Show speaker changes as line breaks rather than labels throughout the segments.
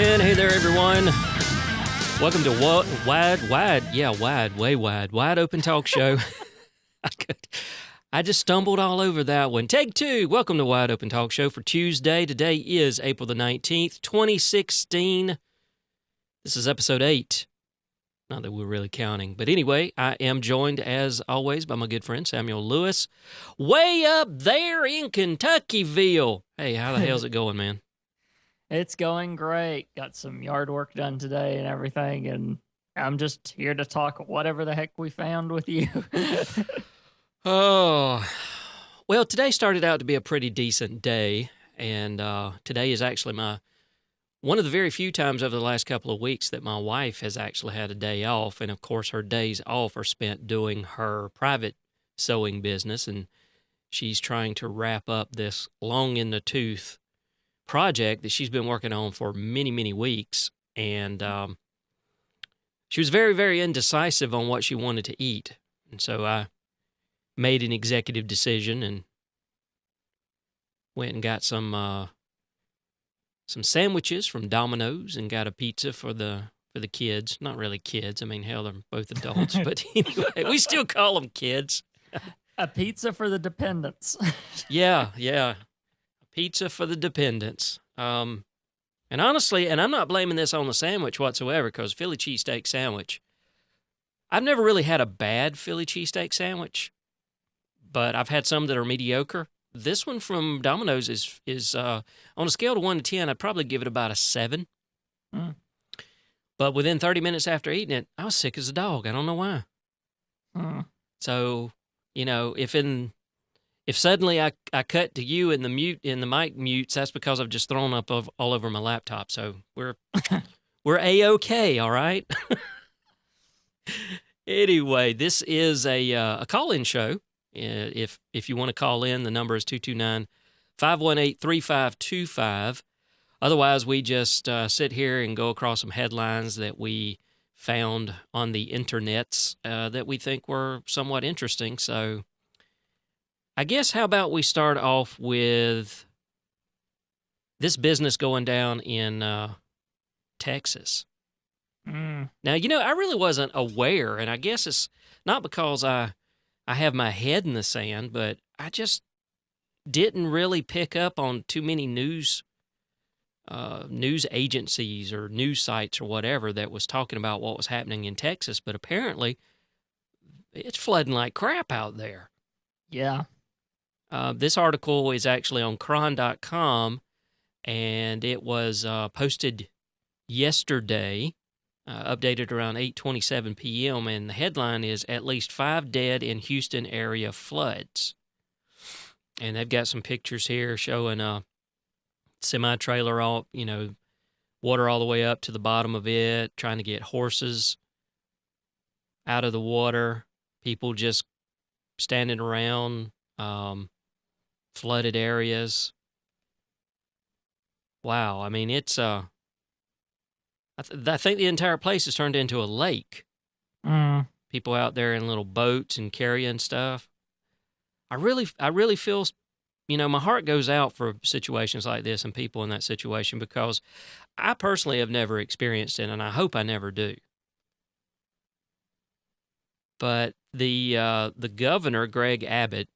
And hey there, everyone. Welcome to Wide Open Talk Show. I just stumbled all over that one. Take two. Welcome to Wide Open Talk Show for Tuesday. Today is April the 19th, 2016. This is episode 8. Not that we're really counting. But anyway, I am joined, as always, by my good friend Samuel Lewis, way up there in Kentuckyville. Hey, how the hell's it going, man?
It's going great. Got some yard work done today and everything, and I'm just here to talk whatever the heck we found with you.
Oh, well, today started out to be a pretty decent day, and today is actually one of the very few times over the last couple of weeks that my wife has actually had a day off, and of course her days off are spent doing her private sewing business, and she's trying to wrap up this long in the tooth project that she's been working on for many, many weeks, and she was very, very indecisive on what she wanted to eat, and so I made an executive decision and went and got some sandwiches from Domino's and got a pizza for the kids. Not really kids. I mean, hell, they're both adults, but anyway, we still call them kids.
A pizza for the dependents.
Yeah. Pizza for the dependents. And honestly, and I'm not blaming this on the sandwich whatsoever, because Philly cheesesteak sandwich, I've never really had a bad Philly cheesesteak sandwich, but I've had some that are mediocre. This one from Domino's is on a scale of 1 to 10, I'd probably give it about a 7.
Mm.
But within 30 minutes after eating it, I was sick as a dog. I don't know why.
Mm.
So, if suddenly I cut to you in the mic mutes, that's because I've just thrown up all over my laptop. So we're A-OK, all right? Anyway, this is a call-in show. If you want to call in, the number is 229-518-3525. Otherwise, we just sit here and go across some headlines that we found on the internets that we think were somewhat interesting. So I guess how about we start off with this business going down in Texas.
Mm.
Now, I really wasn't aware, and I guess it's not because I have my head in the sand, but I just didn't really pick up on too many news agencies or news sites or whatever that was talking about what was happening in Texas, but apparently it's flooding like crap out there.
Yeah.
This article is actually on cron.com, and it was posted yesterday, updated around 8:27 p.m., and the headline is, "At least 5 dead in Houston area floods." And they've got some pictures here showing a semi-trailer, water all the way up to the bottom of it, trying to get horses out of the water, people just standing around, flooded areas. Wow, I mean, it's I think the entire place has turned into a lake.
Mm.
People out there in little boats and carrying stuff. I really feel, my heart goes out for situations like this and people in that situation, because I personally have never experienced it, and I hope I never do. But the governor, Greg Abbott,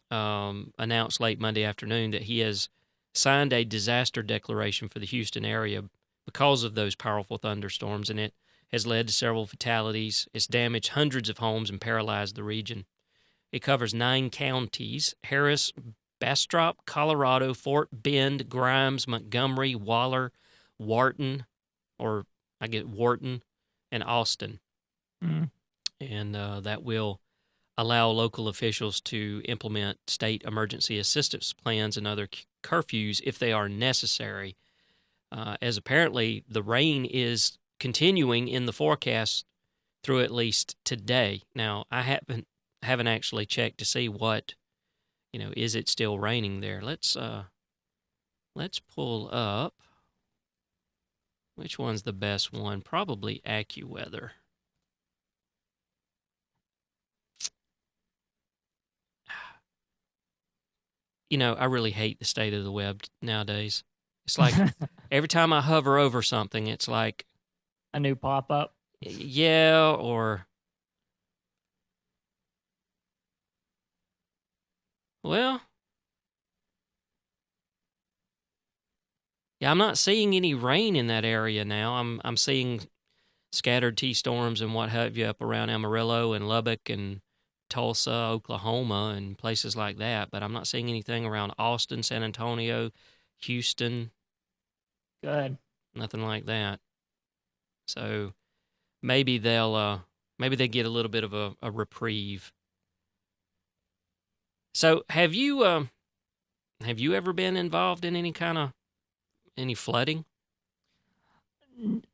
announced late Monday afternoon that he has signed a disaster declaration for the Houston area because of those powerful thunderstorms, and it has led to several fatalities. It's damaged hundreds of homes and paralyzed the region. It covers 9 counties: Harris, Bastrop, Colorado, Fort Bend, Grimes, Montgomery, Waller, Wharton, and Austin.
Mm.
And that will allow local officials to implement state emergency assistance plans and other curfews if they are necessary, as apparently the rain is continuing in the forecast through at least today. Now, I haven't actually checked to see what, is it still raining there? Let's pull up. Which one's the best one? Probably AccuWeather. I really hate the state of the web nowadays. It's like every time I hover over something, it's like
A new pop-up.
yeah, or well, yeah, I'm not seeing any rain in that area now. I'm seeing scattered T-storms and what have you up around Amarillo and Lubbock and Tulsa, Oklahoma, and places like that. But I'm not seeing anything around Austin, San Antonio, Houston,
Good.
nothing like that. So maybe they get a little bit of a reprieve. So have you ever been involved in any flooding?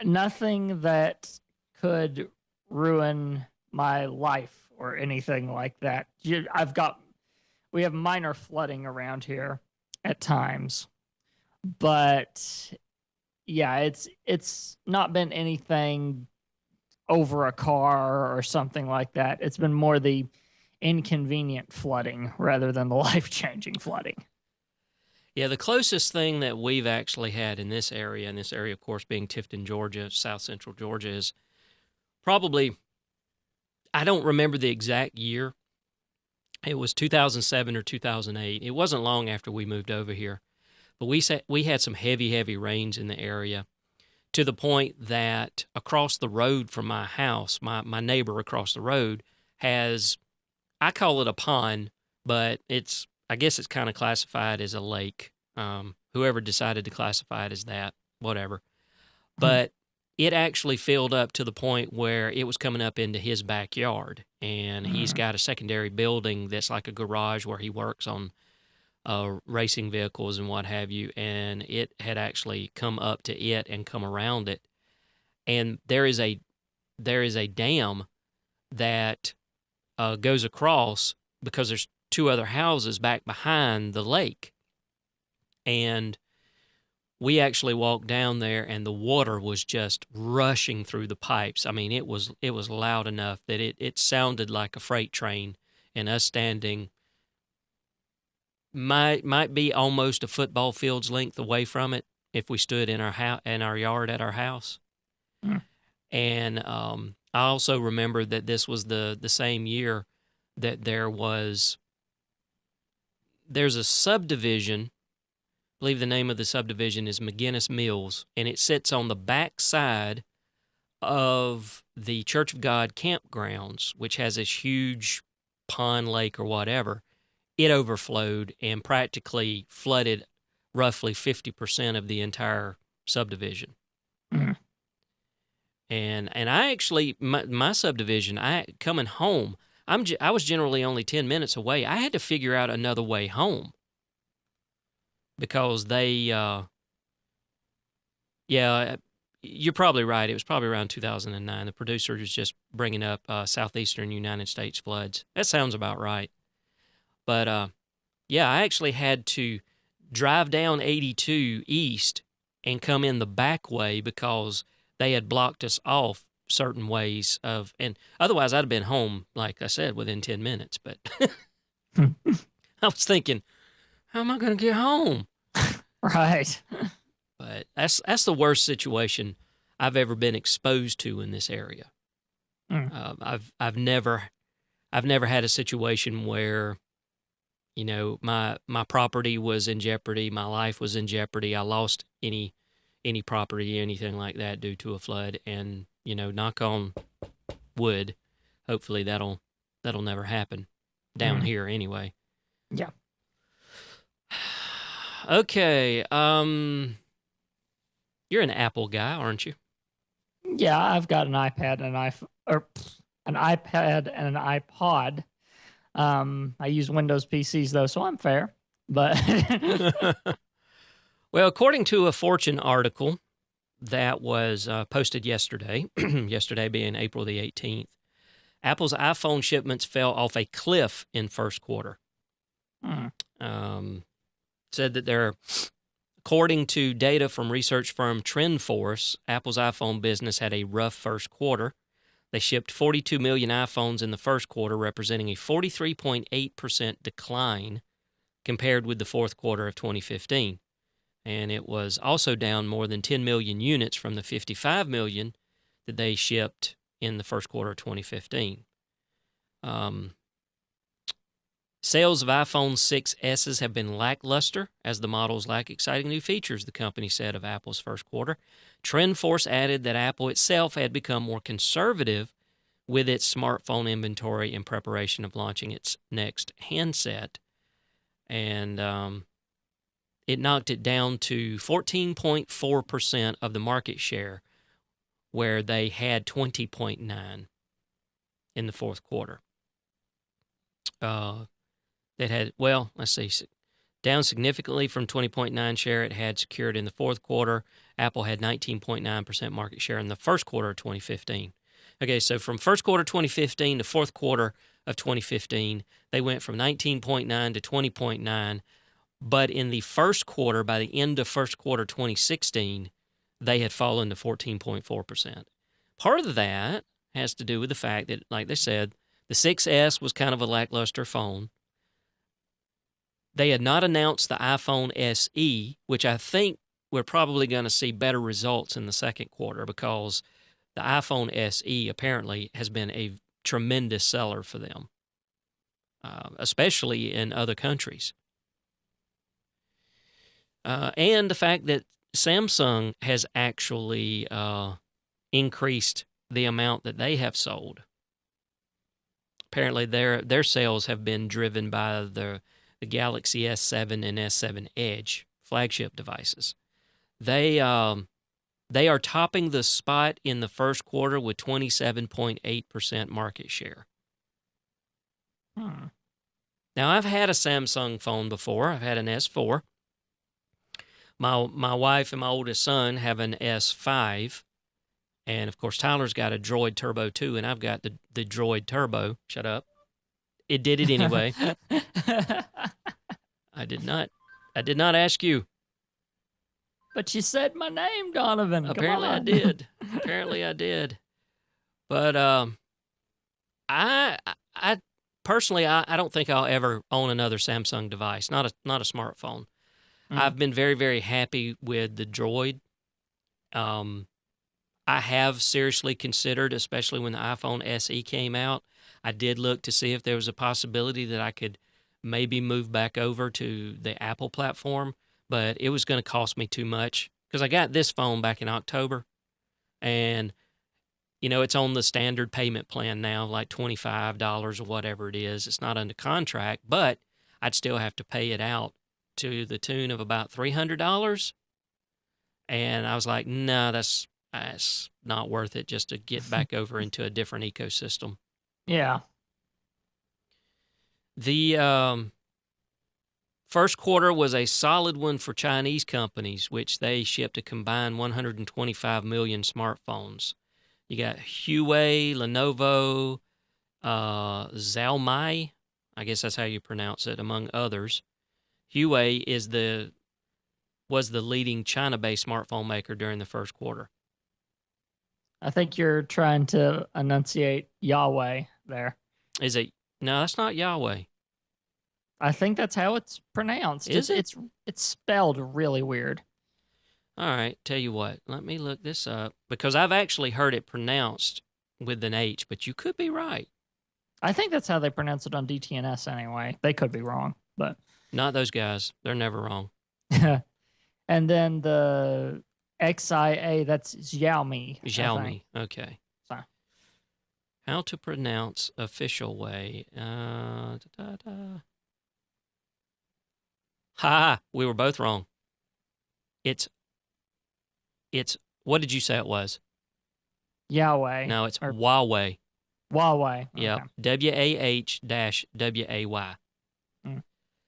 Nothing that could ruin my life or anything like that. We have minor flooding around here at times, but yeah, it's not been anything over a car or something like that. It's been more the inconvenient flooding rather than the life-changing flooding.
Yeah, the closest thing that we've actually had in this area, of course, being Tifton, Georgia, south central Georgia, is probably, I don't remember the exact year. It was 2007 or 2008. It wasn't long after we moved over here. But we had some heavy, heavy rains in the area to the point that across the road from my house, my neighbor across the road has, I call it a pond, but I guess it's kind of classified as a lake. Whoever decided to classify it as that, whatever. But it actually filled up to the point where it was coming up into his backyard. And he's got a secondary building that's like a garage where he works on racing vehicles and what have you. And it had actually come up to it and come around it. And there is a dam that goes across because there's two other houses back behind the lake. And we actually walked down there and the water was just rushing through the pipes. I mean, it was loud enough that it sounded like a freight train, and us standing might be almost a football field's length away from it if we stood in our yard at our house. And I also remember that this was the same year that there's a subdivision. I believe the name of the subdivision is McGinnis Mills, and it sits on the back side of the Church of God campgrounds, which has this huge pond, lake, or whatever. It overflowed and practically flooded roughly 50% of the entire subdivision. And I actually, my subdivision, coming home, I was generally only 10 minutes away. I had to figure out another way home because you're probably right. It was probably around 2009. The producer was just bringing up southeastern United States floods. That sounds about right. But I actually had to drive down 82 east and come in the back way because they had blocked us off certain ways and otherwise I'd have been home, like I said, within 10 minutes. But I was thinking, how am I going to get home?
Right.
But that's the worst situation I've ever been exposed to in this area. I've never had a situation where, my property was in jeopardy, my life was in jeopardy. I lost any property, anything like that due to a flood, and knock on wood, hopefully that'll never happen down here anyway.
Yeah.
Okay. You're an Apple guy, aren't you?
Yeah, I've got an iPad and an iPad and an iPod. I use Windows PCs though, so I'm fair. But
well, according to a Fortune article that was posted yesterday, yesterday being April the 18th, Apple's iPhone shipments fell off a cliff in first quarter. Said that according to data from research firm TrendForce, Apple's iPhone business had a rough first quarter. They shipped 42 million iPhones in the first quarter, representing a 43.8% decline compared with the fourth quarter of 2015. and it was also down more than 10 million units from the 55 million that they shipped in the first quarter of 2015. Sales of iPhone 6s have been lackluster as the models lack exciting new features, the company said of Apple's first quarter. TrendForce added that Apple itself had become more conservative with its smartphone inventory in preparation of launching its next handset. And it knocked it down to 14.4% of the market share, where they had 20.9% in the fourth quarter. That had, well, let's see, down significantly from 20.9% share it had secured in the fourth quarter. Apple had 19.9% market share in the first quarter of 2015. Okay, so from first quarter 2015 to fourth quarter of 2015, they went from 19.9 to 20.9, but in the first quarter, by the end of first quarter 2016, they had fallen to 14.4%. Part of that has to do with the fact that, like they said, the 6S was kind of a lackluster phone. They had not announced the iPhone SE, which I think we're probably going to see better results in the second quarter because the iPhone SE apparently has been a tremendous seller for them, especially in other countries. And the fact that Samsung has actually increased the amount that they have sold. Apparently, their sales have been driven by the Galaxy S7 and S7 Edge flagship devices. They are topping the spot in the first quarter with 27.8% market share. Now, I've had a Samsung phone before. I've had an S4. My wife and my oldest son have an S5. And, of course, Tyler's got a Droid Turbo 2, and I've got the Droid Turbo. Shut up. It did it anyway. I did not ask you.
But you said my name, Donovan.
Apparently I did. Apparently I did. But I personally, I don't think I'll ever own another Samsung device, not a smartphone. I've been very, very happy with the Droid. I have seriously considered, especially when the iPhone SE came out, I did look to see if there was a possibility that I could maybe move back over to the Apple platform, but it was going to cost me too much because I got this phone back in October, and, you know, it's on the standard payment plan now, like $25 or whatever it is. It's not under contract, but I'd still have to pay it out to the tune of about $300. And I was like, no, that's not worth it just to get back over into a different ecosystem.
Yeah.
The first quarter was a solid one for Chinese companies, which they shipped a combined 125 million smartphones. You got Huawei, Lenovo, Xiaomi, I guess that's how you pronounce it, among others. Huawei was the leading China-based smartphone maker during the first quarter.
I think you're trying to enunciate Yahweh there.
Is it? No, that's not Yahweh.
I think that's how it's pronounced.
Is it?
It's spelled really weird.
All right, tell you what. Let me look this up because I've actually heard it pronounced with an H, but you could be right.
I think that's how they pronounce it on DTNS anyway. They could be wrong, but
not those guys. They're never wrong.
And then the XIA, that's Xiaomi.
Xiaomi, okay.
Sorry.
How to pronounce official way. Ha! We were both wrong. It's. What did you say it was?
Yahweh.
No, it's Huawei.
Huawei.
Yeah,
okay.
WAH-WAY.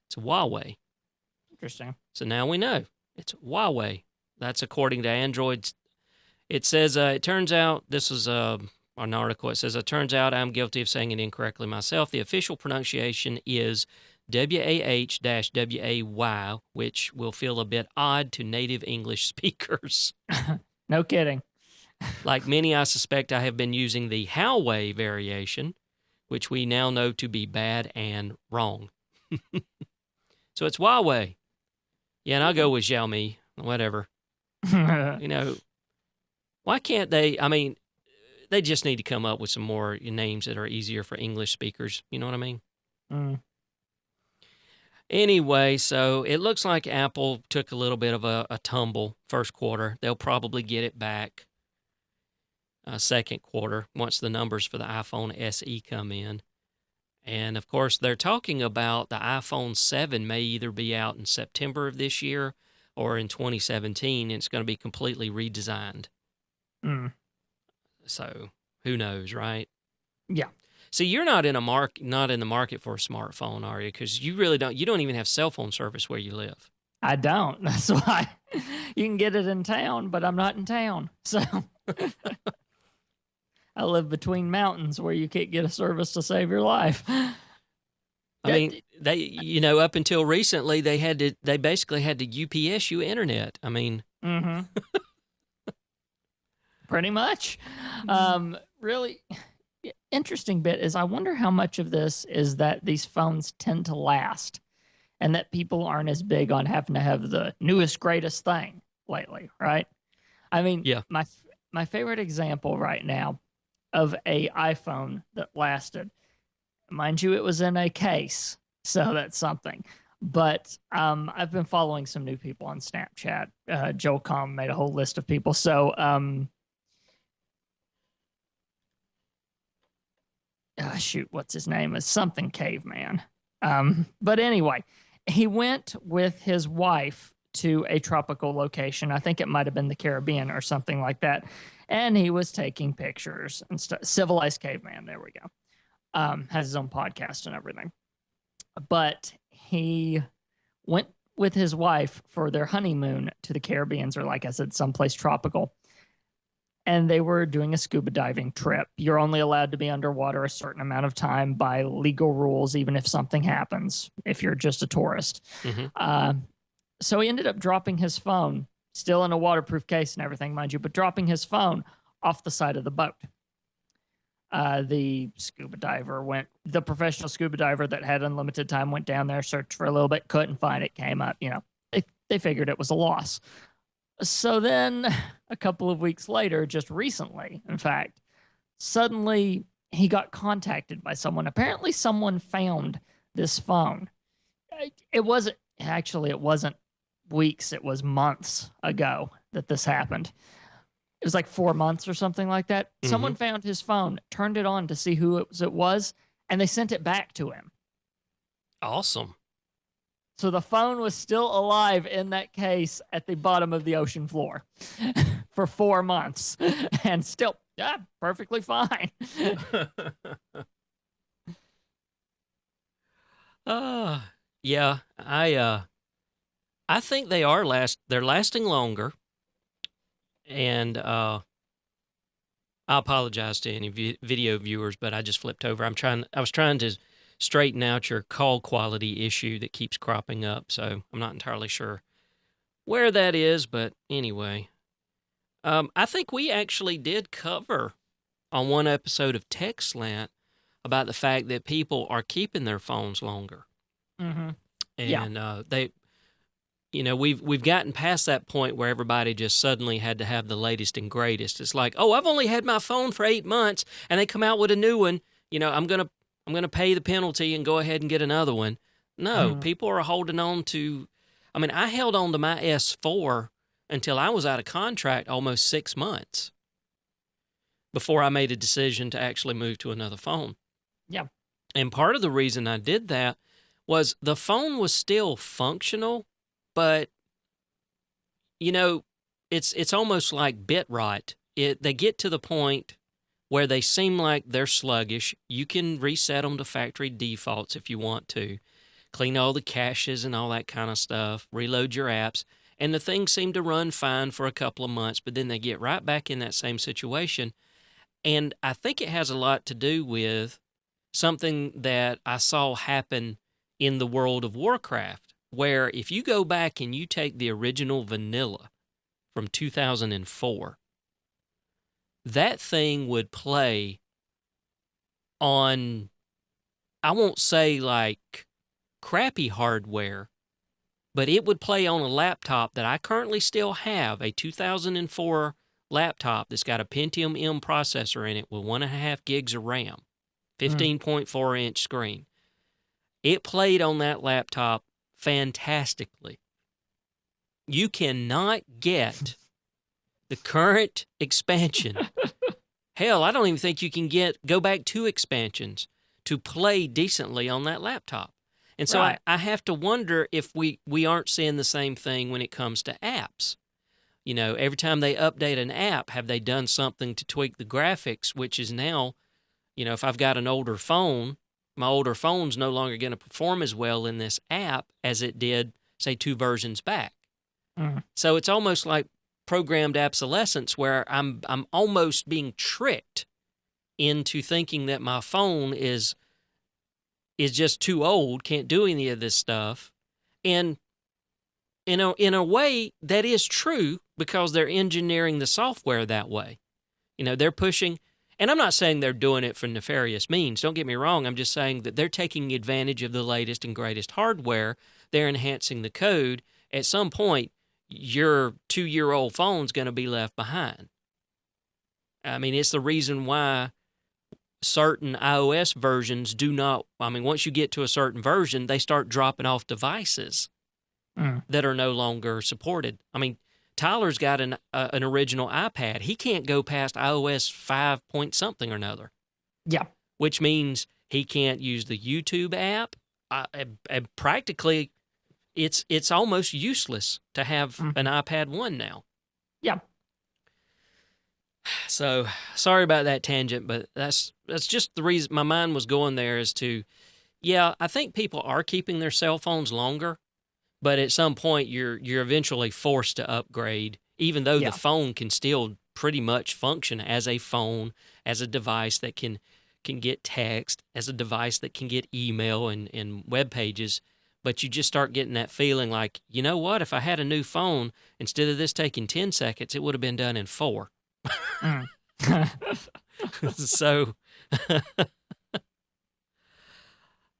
It's Huawei.
Interesting.
So now we know it's Huawei. That's according to Android. It says, it turns out, this is an article. It says, it turns out I'm guilty of saying it incorrectly myself. The official pronunciation is WAH-WAY, which will feel a bit odd to native English speakers.
No kidding.
Like many, I suspect I have been using the Huawei variation, which we now know to be bad and wrong. So it's Huawei. Yeah, and I'll go with Xiaomi. whatever. You know, why can't they? I mean, they just need to come up with some more names that are easier for English speakers. You know what I mean?
Mm.
Anyway, so it looks like Apple took a little bit of a tumble first quarter. They'll probably get it back second quarter once the numbers for the iPhone SE come in. And of course, they're talking about the iPhone 7 may either be out in September of this year or in 2017, and it's going to be completely redesigned.
Mm.
So who knows, right?
Yeah.
See, you're not in the market for a smartphone, are you? Because you really don't. You don't even have cell phone service where you live.
I don't. That's why you can get it in town, but I'm not in town. So I live between mountains where you can't get a service to save your life.
I mean, up until recently, they basically had to UPS you internet. I mean,
mm-hmm. Pretty much. Really interesting bit is I wonder how much of this is that these phones tend to last and that people aren't as big on having to have the newest, greatest thing lately, right? I mean,
yeah.
My favorite example right now of a iPhone that lasted, mind you, it was in a case, so that's something. But I've been following some new people on Snapchat. Joel Com made a whole list of people. So shoot, what's his name? It's something Caveman. But anyway, he went with his wife to a tropical location. I think it might have been the Caribbean or something like that. And he was taking pictures and stuff. Civilized Caveman. There we go. Has his own podcast and everything. But he went with his wife for their honeymoon to the Caribbeans, or like I said, someplace tropical. And they were doing a scuba diving trip. You're only allowed to be underwater a certain amount of time by legal rules, even if something happens, if you're just a tourist.
Mm-hmm.
So he ended up dropping his phone, still in a waterproof case and everything, mind you, but dropping his phone off the side of the boat. The professional scuba diver that had unlimited time went down there, searched for a little bit, couldn't find it, came up, they figured it was a loss. So then a couple of weeks later, just recently, in fact, suddenly he got contacted by someone. Apparently someone found this phone. It wasn't weeks, it was months ago that this happened. It was like 4 months or something like that. Mm-hmm. Someone found his phone, turned it on to see who it was, and they sent it back to him.
Awesome.
So the phone was still alive in that case at the bottom of the ocean floor for 4 months and still perfectly fine.
Yeah, I think they're lasting longer. And I apologize to any video viewers, but I just flipped over. I was trying to straighten out your call quality issue that keeps cropping up, so I'm not entirely sure where that is, but anyway. I think we actually did cover on one episode of Tech Slant about the fact that people are keeping their phones longer.
Mm-hmm.
And we've gotten past that point where everybody just suddenly had to have the latest and greatest. It's like, oh, I've only had my phone for 8 months, and they come out with a new one. I'm gonna pay the penalty and go ahead and get another one. No, people are holding on to. I mean, I held on to my S4 until I was out of contract almost 6 months before I made a decision to actually move to another phone.
Yeah,
and part of the reason I did that was the phone was still functional. But, it's almost like bit rot. They get to the point where they seem like they're sluggish. You can reset them to factory defaults if you want to. Clean all the caches and all that kind of stuff. Reload your apps. And the things seem to run fine for a couple of months, but then they get right back in that same situation. And I think it has a lot to do with something that I saw happen in the world of Warcraft. Where if you go back and you take the original vanilla from 2004, that thing would play on, I won't say like crappy hardware, but it would play on a laptop that I currently still have, a 2004 laptop that's got a Pentium M processor in it with 1.5 gigs of RAM, 15.4-inch screen. It played on that laptop fantastically. You cannot get the current expansion. Hell, I don't even think you can go back 2 expansions to play decently on that laptop. And so
Right.
I have to wonder if we aren't seeing the same thing when it comes to apps. You know, every time they update an app, have they done something to tweak the graphics, which is now, you know, if I've got an older phone, my older phone's no longer going to perform as well in this app as it did, say, 2 versions back. So it's almost like programmed obsolescence, where I'm almost being tricked into thinking that my phone is just too old, can't do any of this stuff. And in a way, that is true, because they're engineering the software that way. You know, they're pushing, and I'm not saying they're doing it for nefarious means. Don't get me wrong. I'm just saying that they're taking advantage of the latest and greatest hardware. They're enhancing the code. At some point, your 2-year-old phone's going to be left behind. I mean, it's the reason why certain iOS versions do not, I mean, once you get to a certain version, they start dropping off devices that are no longer supported. I mean, Tyler's got an original iPad. He can't go past iOS 5 point something or another.
Yeah.
Which means he can't use the YouTube app. Practically, it's almost useless to have an iPad 1 now.
Yeah.
So sorry about that tangent, but that's just the reason my mind was going there, is to, yeah, I think people are keeping their cell phones longer, but at some point you're eventually forced to upgrade, even though the phone can still pretty much function as a phone, as a device that can get text, as a device that can get email and web pages. But you just start getting that feeling like, you know what, if I had a new phone, instead of this taking 10 seconds, it would have been done in 4. So,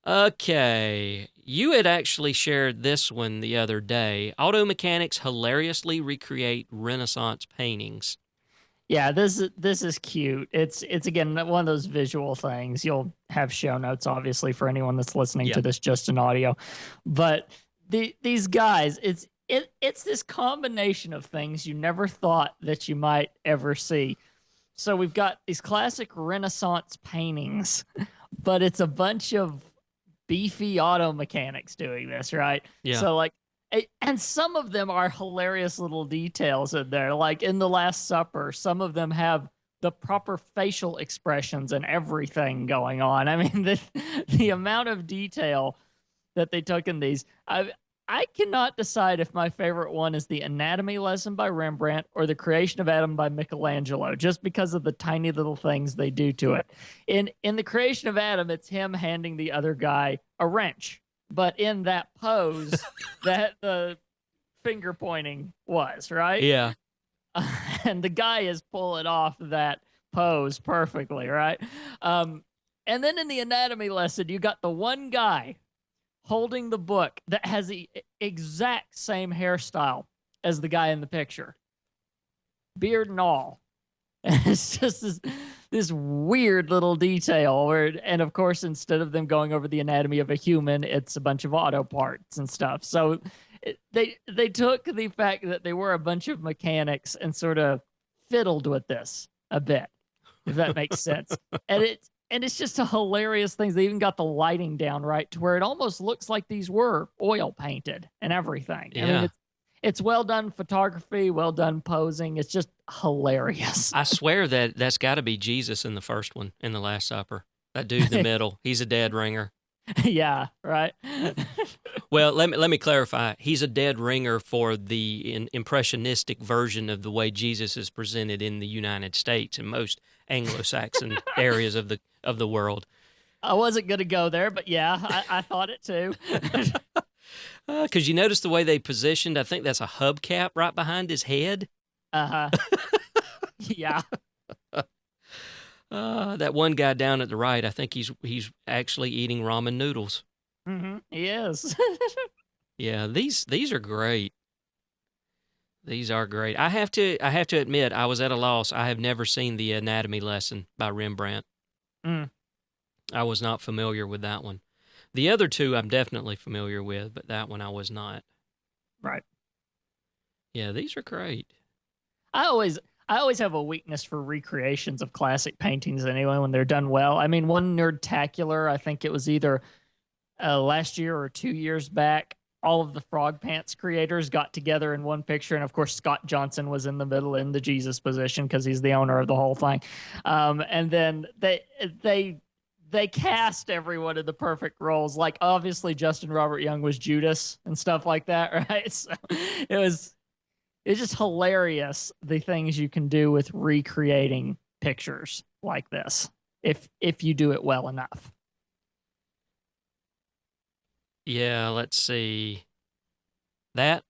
okay. You had actually shared this one the other day. Auto mechanics hilariously recreate Renaissance paintings.
Yeah, this is cute. It's again one of those visual things. You'll have show notes, obviously, for anyone that's listening to this just in audio. But these guys, it's this combination of things you never thought that you might ever see. So we've got these classic Renaissance paintings, but it's a bunch of beefy auto mechanics doing this, right?
Yeah.
So like, and some of them are hilarious little details in there. Like in The Last Supper, some of them have the proper facial expressions and everything going on. I mean, the amount of detail that they took in these. I cannot decide if my favorite one is The Anatomy Lesson by Rembrandt or The Creation of Adam by Michelangelo, just because of the tiny little things they do to it. In The Creation of Adam, it's him handing the other guy a wrench. But in that pose, that the finger pointing was, right?
Yeah.
And the guy is pulling off that pose perfectly, right? And then in The Anatomy Lesson, you got the one guy holding the book that has the exact same hairstyle as the guy in the picture. Beard and all. And it's just this weird little detail and of course, instead of them going over the anatomy of a human, it's a bunch of auto parts and stuff. So they took the fact that they were a bunch of mechanics and sort of fiddled with this a bit, if that makes sense. And it's just a hilarious thing. They even got the lighting down right to where it almost looks like these were oil painted and everything.
Yeah.
I mean, it's well done photography, well done posing. It's just hilarious.
I swear that's got to be Jesus in the first one, in The Last Supper. That dude in the middle, he's a dead ringer.
Yeah, right.
Well, let me clarify. He's a dead ringer for the impressionistic version of the way Jesus is presented in the United States and most Anglo-Saxon areas of the world.
I wasn't going to go there, but yeah, I thought it too.
Because you notice the way they positioned, I think that's a hubcap right behind his head.
Uh-huh. Yeah.
That one guy down at the right, I think he's actually eating ramen noodles.
Mm-hmm. He is.
Yeah, these are great. These are great. I have to admit, I was at a loss. I have never seen the Anatomy Lesson by Rembrandt.
Mm,
I was not familiar with that one. The other two I'm definitely familiar with, but that one I was not.
right.
Yeah, these are great.
I always have a weakness for recreations of classic paintings anyway when they're done well. I mean, one Nerdtacular, I think it was either last year or 2 years back, all of the Frog Pants creators got together in one picture, and of course Scott Johnson was in the middle in the Jesus position because he's the owner of the whole thing. And then they cast everyone in the perfect roles. Like obviously Justin Robert Young was Judas and stuff like that, right? So it's just hilarious the things you can do with recreating pictures like this if you do it well enough.
Yeah, let's see. That's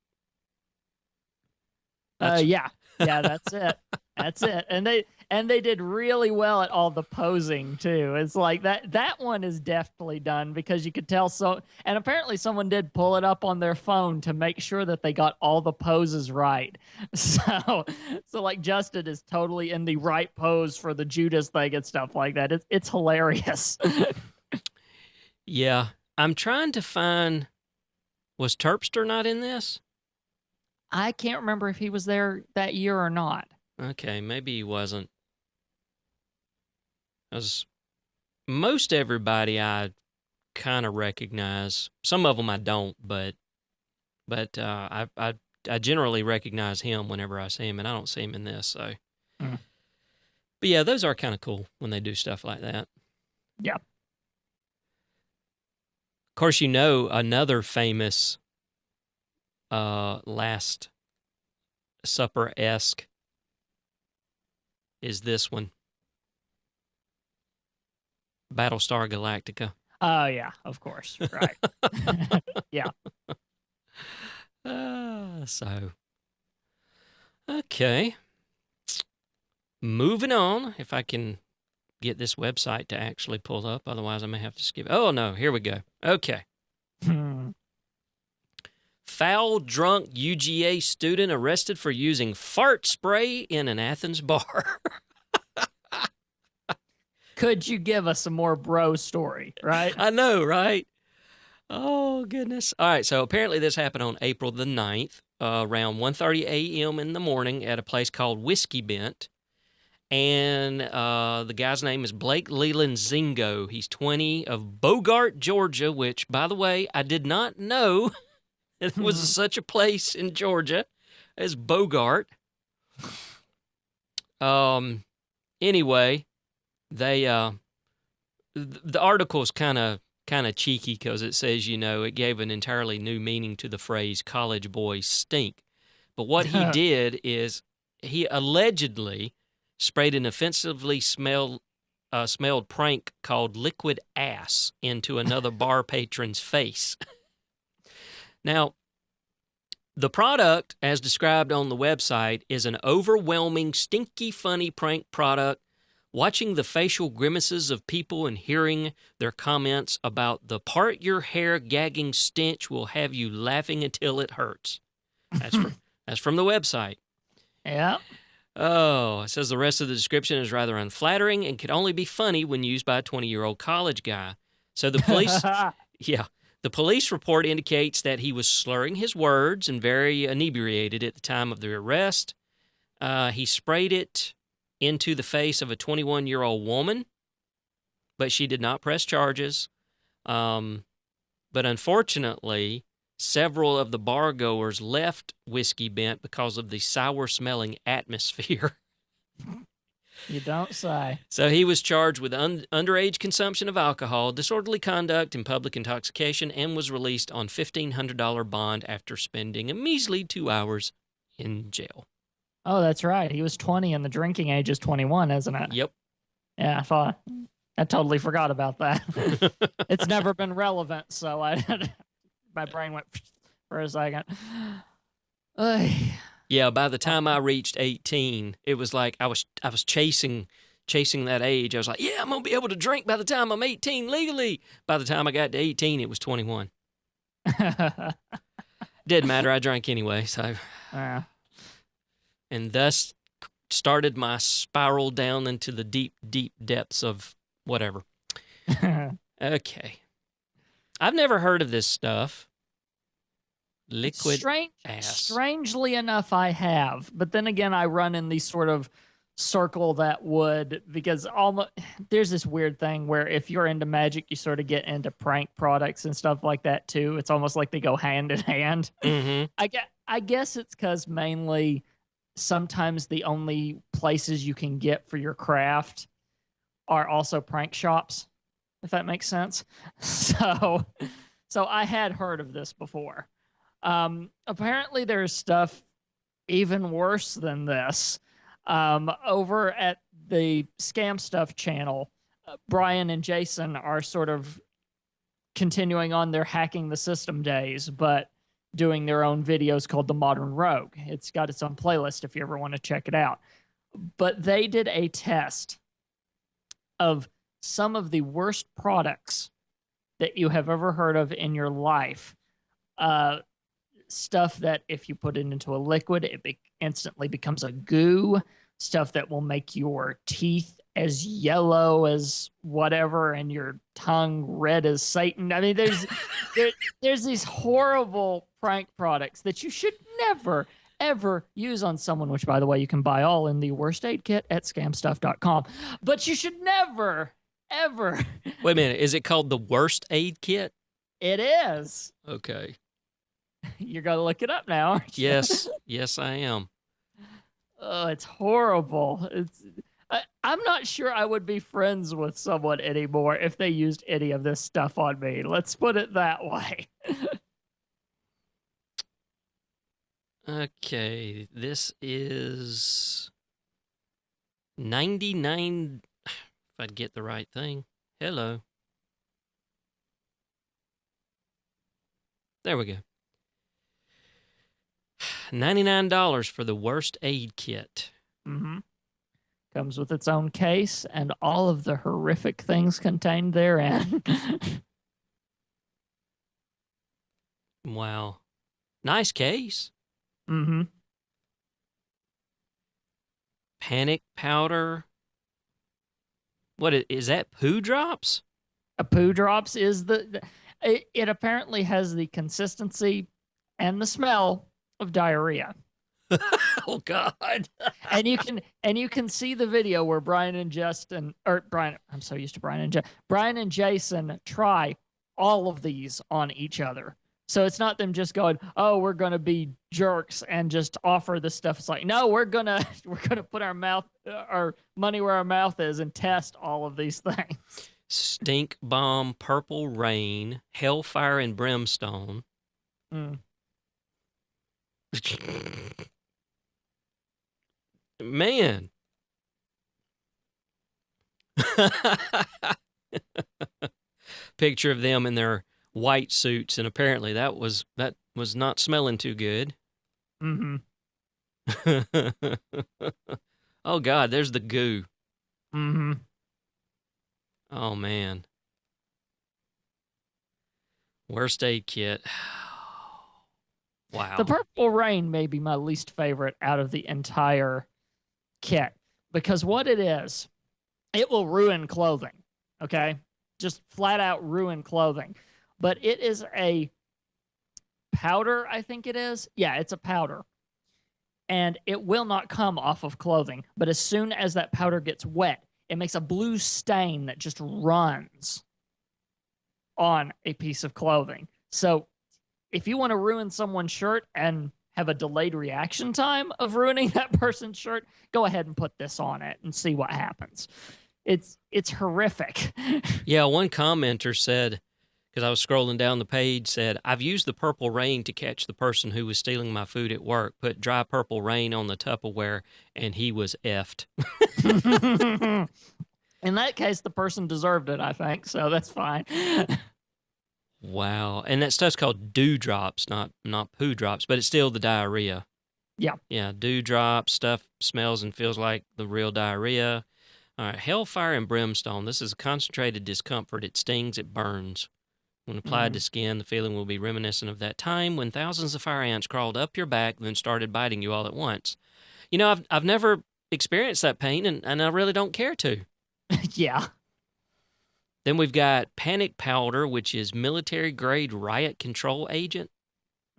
Yeah, that's it. That's it. And they did really well at all the posing too. It's like that one is deftly done because you could tell so. And apparently someone did pull it up on their phone to make sure that they got all the poses right. So like Justin is totally in the right pose for the Judas thing and stuff like that. It's hilarious.
Yeah, I'm trying to find. Was Terpster not in this?
I can't remember if he was there that year or not.
Okay, maybe he wasn't. Because most everybody I kind of recognize. Some of them I don't, but I generally recognize him whenever I see him, and I don't see him in this. So,
Mm.
But yeah, those are kind of cool when they do stuff like that.
Yeah.
Of course, another famous Last Supper-esque is this one. Battlestar Galactica.
Oh, yeah, of course. Right. Yeah.
Okay. Moving on, if I can get this website to actually pull up. Otherwise, I may have to skip. Oh, no. Here we go. Okay. Foul drunk UGA student arrested for using fart spray in an Athens bar.
Could you give us a more bro story, right?
I know, right? Oh, goodness. All right, so apparently this happened on April the 9th, around 1:30 a.m. in the morning at a place called Whiskey Bent. And the guy's name is Blake Leland Zingo. He's 20, of Bogart, Georgia, which, by the way, I did not know there was such a place in Georgia as Bogart. Anyway, the article's kind of cheeky because it says, it gave an entirely new meaning to the phrase "college boys stink." But what he did is he allegedly sprayed an offensively smelled prank called liquid ass into another bar patron's face. Now, the product, as described on the website, is an overwhelming, stinky, funny prank product. Watching the facial grimaces of people and hearing their comments about the part your hair gagging stench will have you laughing until it hurts. That's from the website.
Yeah.
Oh, it says the rest of the description is rather unflattering and could only be funny when used by a 20-year-old college guy. So the police, the police report indicates that he was slurring his words and very inebriated at the time of the arrest. He sprayed it into the face of a 21-year-old woman, but she did not press charges. But unfortunately, several of the bar-goers left Whiskey Bent because of the sour-smelling atmosphere.
You don't say.
So he was charged with underage consumption of alcohol, disorderly conduct, and public intoxication, and was released on $1,500 bond after spending a measly 2 hours in jail.
Oh, that's right. He was 20 and the drinking age is 21, isn't it?
Yep.
Yeah, I totally forgot about that. It's never been relevant, so my brain went for a second.
Yeah, by the time I reached 18, it was like I was chasing that age. I was like, yeah, I'm going to be able to drink by the time I'm 18 legally. By the time I got to 18, it was 21. Didn't matter. I drank anyway. So,
Uh,
and thus started my spiral down into the deep, deep depths of whatever. Okay. I've never heard of this stuff. Liquid ass.
Strangely enough, I have. But then again, I run in the sort of circle that would, because there's this weird thing where if you're into magic, you sort of get into prank products and stuff like that too. It's almost like they go hand in hand.
Mm-hmm.
I guess it's because mainly sometimes the only places you can get for your craft are also prank shops, if that makes sense. So I had heard of this before. Apparently there's stuff even worse than this. Over at the Scam Stuff channel, Brian and Jason are sort of continuing on their hacking the system days, but doing their own videos called The Modern Rogue. It's got its own playlist if you ever want to check it out. But they did a test of some of the worst products that you have ever heard of in your life. Stuff that if you put it into a liquid, it instantly becomes a goo. Stuff that will make your teeth as yellow as whatever and your tongue red as Satan. I mean, there's these horrible prank products that you should never, ever use on someone, which, by the way, you can buy all in the worst aid kit at scamstuff.com. But you should never, ever.
Wait a minute. Is it called the worst aid kit?
It is.
Okay.
You're going to look it up now, aren't you?
Yes. Yes, I am.
Oh, it's horrible. I'm not sure I would be friends with someone anymore if they used any of this stuff on me. Let's put it that way.
Okay. This is 99. If I'd get the right thing. Hello. There we go. $99 for the worst aid kit.
Mm-hmm. Comes with its own case and all of the horrific things contained therein.
Wow. Nice case.
Mm-hmm.
Panic powder. What is that? Poo drops?
A poo drops is it apparently has the consistency and the smell of diarrhea.
Oh God.
and you can see the video where Brian and Jason try all of these on each other. So it's not them just going, "Oh, we're going to be jerks and just offer this stuff." It's like, "No, we're going to put our money where our mouth is and test all of these things."
Stink bomb, purple rain, hellfire and brimstone.
Mm.
Man. Picture of them in their white suits, and apparently that was not smelling too good.
Mm-hmm.
Oh God, there's the goo.
Mm-hmm.
Oh man. Worst aid kit. Wow.
The purple rain may be my least favorite out of the entire kit, because what it is, it will ruin clothing. Okay? Just flat out ruin clothing. But it is a powder, I think it is. Yeah, it's a powder. And it will not come off of clothing. But as soon as that powder gets wet, it makes a blue stain that just runs on a piece of clothing. So if you want to ruin someone's shirt and have a delayed reaction time of ruining that person's shirt, go ahead and put this on it and see what happens. It's horrific.
Yeah, one commenter said, because I was scrolling down the page, said, "I've used the purple rain to catch the person who was stealing my food at work. Put dry purple rain on the Tupperware, and he was effed."
In that case, the person deserved it, I think, so that's fine.
Wow. And that stuff's called dewdrops, not poo drops, but it's still the diarrhea.
Yeah.
Yeah, dewdrops, stuff smells and feels like the real diarrhea. All right, hellfire and brimstone. This is a concentrated discomfort. It stings, it burns. When applied to skin, the feeling will be reminiscent of that time when thousands of fire ants crawled up your back, then started biting you all at once. You know, I've never experienced that pain, and I really don't care to.
Yeah.
Then we've got panic powder, which is military-grade riot control agent.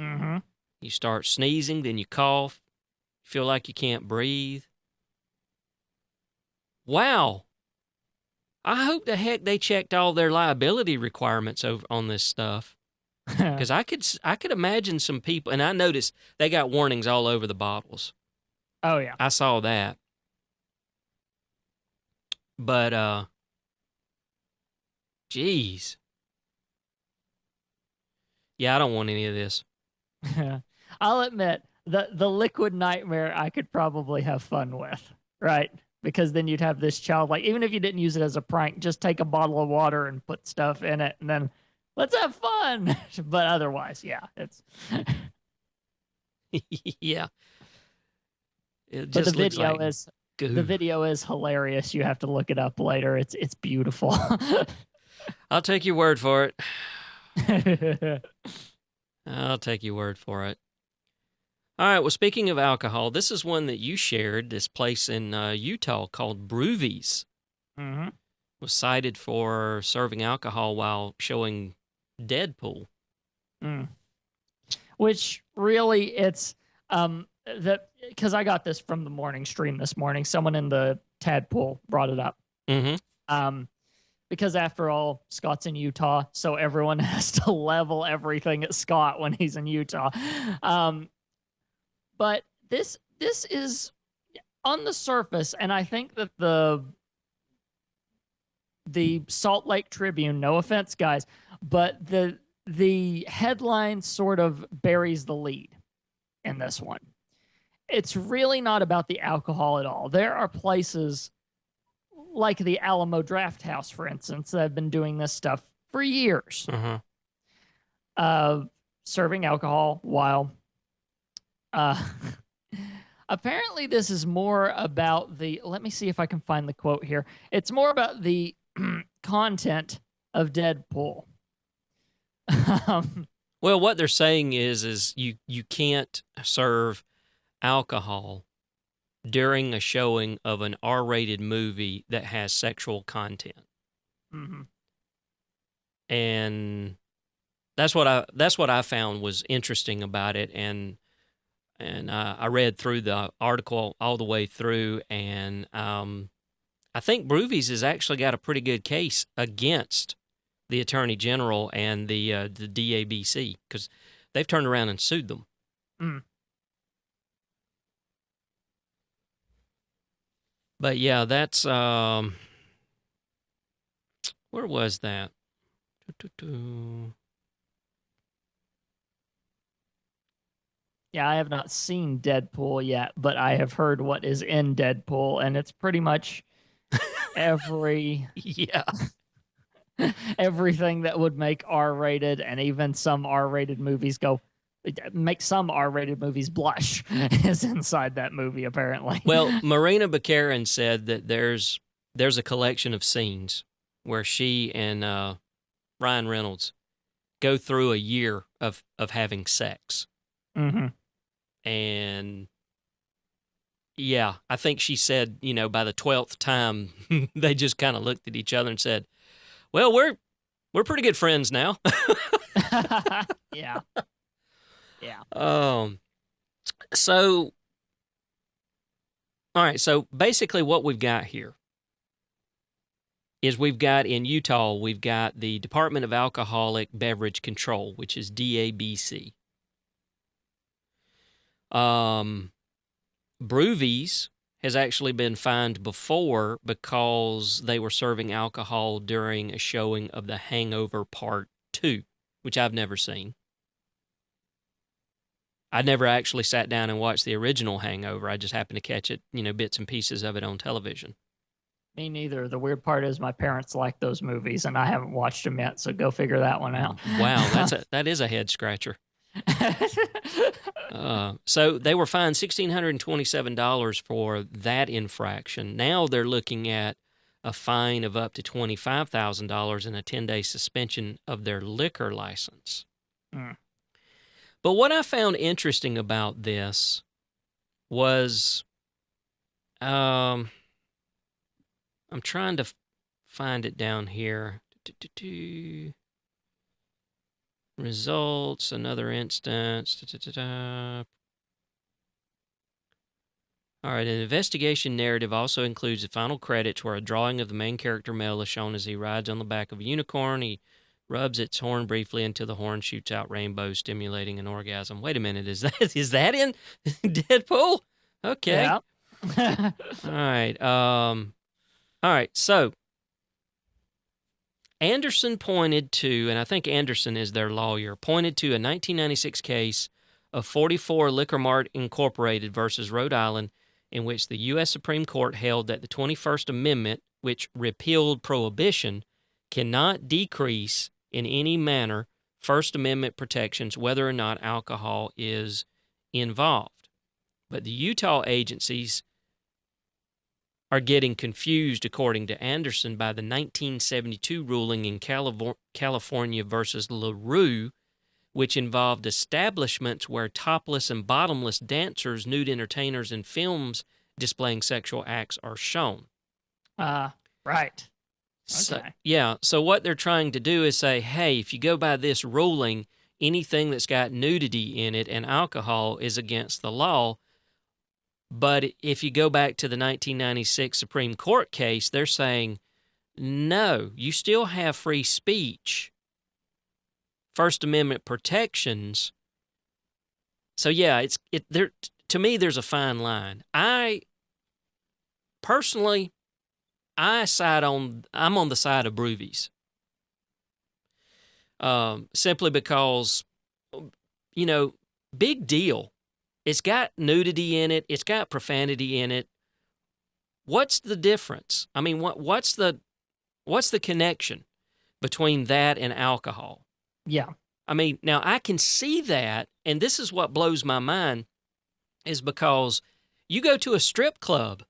Mm-hmm.
You start sneezing, then you cough, feel like you can't breathe. Wow. I hope the heck they checked all their liability requirements over on this stuff. Because I could imagine some people, and I noticed they got warnings all over the bottles.
Oh, yeah.
I saw that. But, geez. Yeah, I don't want any of this.
I'll admit, the liquid nightmare I could probably have fun with, right? Because then you'd have this childlike, even if you didn't use it as a prank, just take a bottle of water and put stuff in it, and then let's have fun. But otherwise, yeah, it's.
Yeah.
But the video is
goo.
The video is hilarious. You have to look it up later. It's beautiful.
I'll take your word for it. I'll take your word for it. All right, well, speaking of alcohol, this is one that you shared, this place in Utah called Brewvies.
Mm-hmm.
Was cited for serving alcohol while showing Deadpool.
Which really, it's because I got this from the morning stream this morning. Someone in the Tadpool brought it up.
Mm-hmm.
Because after all, Scott's in Utah, so everyone has to level everything at Scott when he's in Utah. But this is on the surface, and I think that the Salt Lake Tribune, no offense, guys, but the headline sort of buries the lead in this one. It's really not about the alcohol at all. There are places like the Alamo Draft House, for instance, that have been doing this stuff for years. Serving alcohol while apparently this is more about let me see if I can find the quote here. It's more about the content of Deadpool.
Well, what they're saying is you can't serve alcohol during a showing of an R-rated movie that has sexual content.
Mm-hmm.
And that's what I found was interesting about it, and I read through the article all the way through, and I think Brewvies has actually got a pretty good case against the Attorney General and the DABC, because they've turned around and sued them. But yeah, that's where was that?
Yeah, I have not seen Deadpool yet, but I have heard what is in Deadpool, and it's pretty much every everything that would make R-rated, and even some R-rated movies make some R-rated movies blush is inside that movie, apparently.
Well, Marina Baccarin said that there's a collection of scenes where she and Ryan Reynolds go through a year of having sex.
Mm-hmm.
And yeah, I think she said, by the 12th time, they just kind of looked at each other and said, well, we're pretty good friends now.
Yeah.
So, all right. So basically what we've got here is in Utah, we've got the Department of Alcoholic Beverage Control, which is DABC. Brewvies has actually been fined before because they were serving alcohol during a showing of The Hangover Part 2, which I've never seen. I never actually sat down and watched the original Hangover. I just happened to catch it, bits and pieces of it on television.
Me neither. The weird part is my parents like those movies, and I haven't watched them yet, so go figure that one out.
Wow, that is a head scratcher. So they were fined $1,627 for that infraction. Now they're looking at a fine of up to $25,000 and a 10-day suspension of their liquor license.
Mm.
But what I found interesting about this was, I'm trying to find it down here. Results, another instance. All right, an investigation narrative also includes the final credits where a drawing of the main character male is shown as he rides on the back of a unicorn. He rubs its horn briefly until the horn shoots out rainbows, stimulating an orgasm. Wait a minute, is that in Deadpool? Okay.
Yeah.
All right, so Anderson pointed to, and I think Anderson is their lawyer, pointed to a 1996 case of 44 Liquor Mart Incorporated versus Rhode Island, in which the U.S. Supreme Court held that the 21st Amendment, which repealed prohibition, cannot decrease in any manner First Amendment protections whether or not alcohol is involved. But the Utah agencies are getting confused, according to Anderson, by the 1972 ruling in California versus LaRue, which involved establishments where topless and bottomless dancers, nude entertainers, and films displaying sexual acts are shown.
Right.
So,
Okay.
yeah, so what they're trying to do is say, hey, if you go by this ruling, anything that's got nudity in it and alcohol is against the law. But if you go back to the 1996 Supreme Court case, they're saying, no, you still have free speech, First Amendment protections. So yeah, there. To me, there's a fine line. Personally, I'm on the side of Brewvies. Simply because, big deal. It's got nudity in it. It's got profanity in it. What's the difference? I mean, what's the connection between that and alcohol?
Yeah.
I mean, now I can see that, and this is what blows my mind, is because you go to a strip club.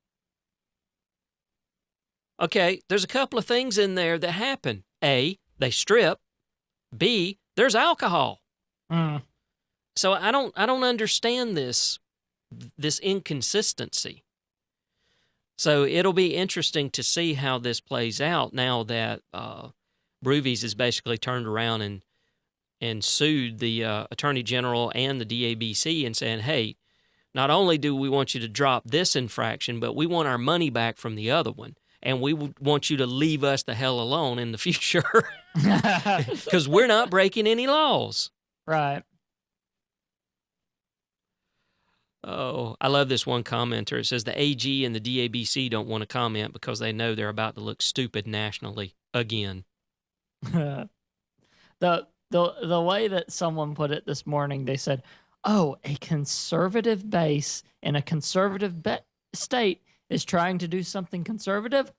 Okay, there's a couple of things in there that happen. A, they strip. B, there's alcohol.
Mm.
So I don't understand this inconsistency. So it'll be interesting to see how this plays out now that Brewvies has basically turned around and sued the Attorney General and the DABC and saying, hey, not only do we want you to drop this infraction, but we want our money back from the other one. And we want you to leave us the hell alone in the future because we're not breaking any laws.
Right.
Oh, I love this one commenter. It says the AG and the DABC don't want to comment because they know they're about to look stupid nationally again.
The way that someone put it this morning, they said, "Oh, a conservative base in a conservative state is trying to do something conservative."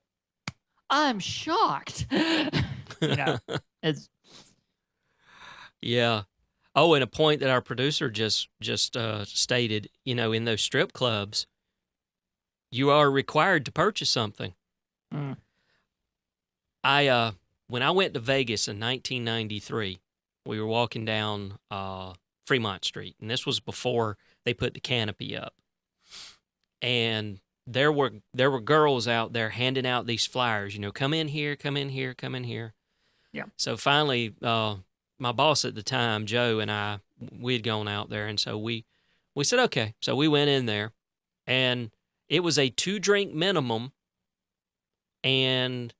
I'm shocked. It's
yeah. Oh, and a point that our producer just stated, in those strip clubs, you are required to purchase something.
Mm.
When I went to Vegas in 1993, we were walking down Fremont Street, and this was before they put the canopy up. And there were girls out there handing out these flyers, come in here, come in here, come in here.
Yeah.
So finally, my boss at the time, Joe, and we'd gone out there, and so we said, okay. So we went in there, and it was a 2-drink minimum, and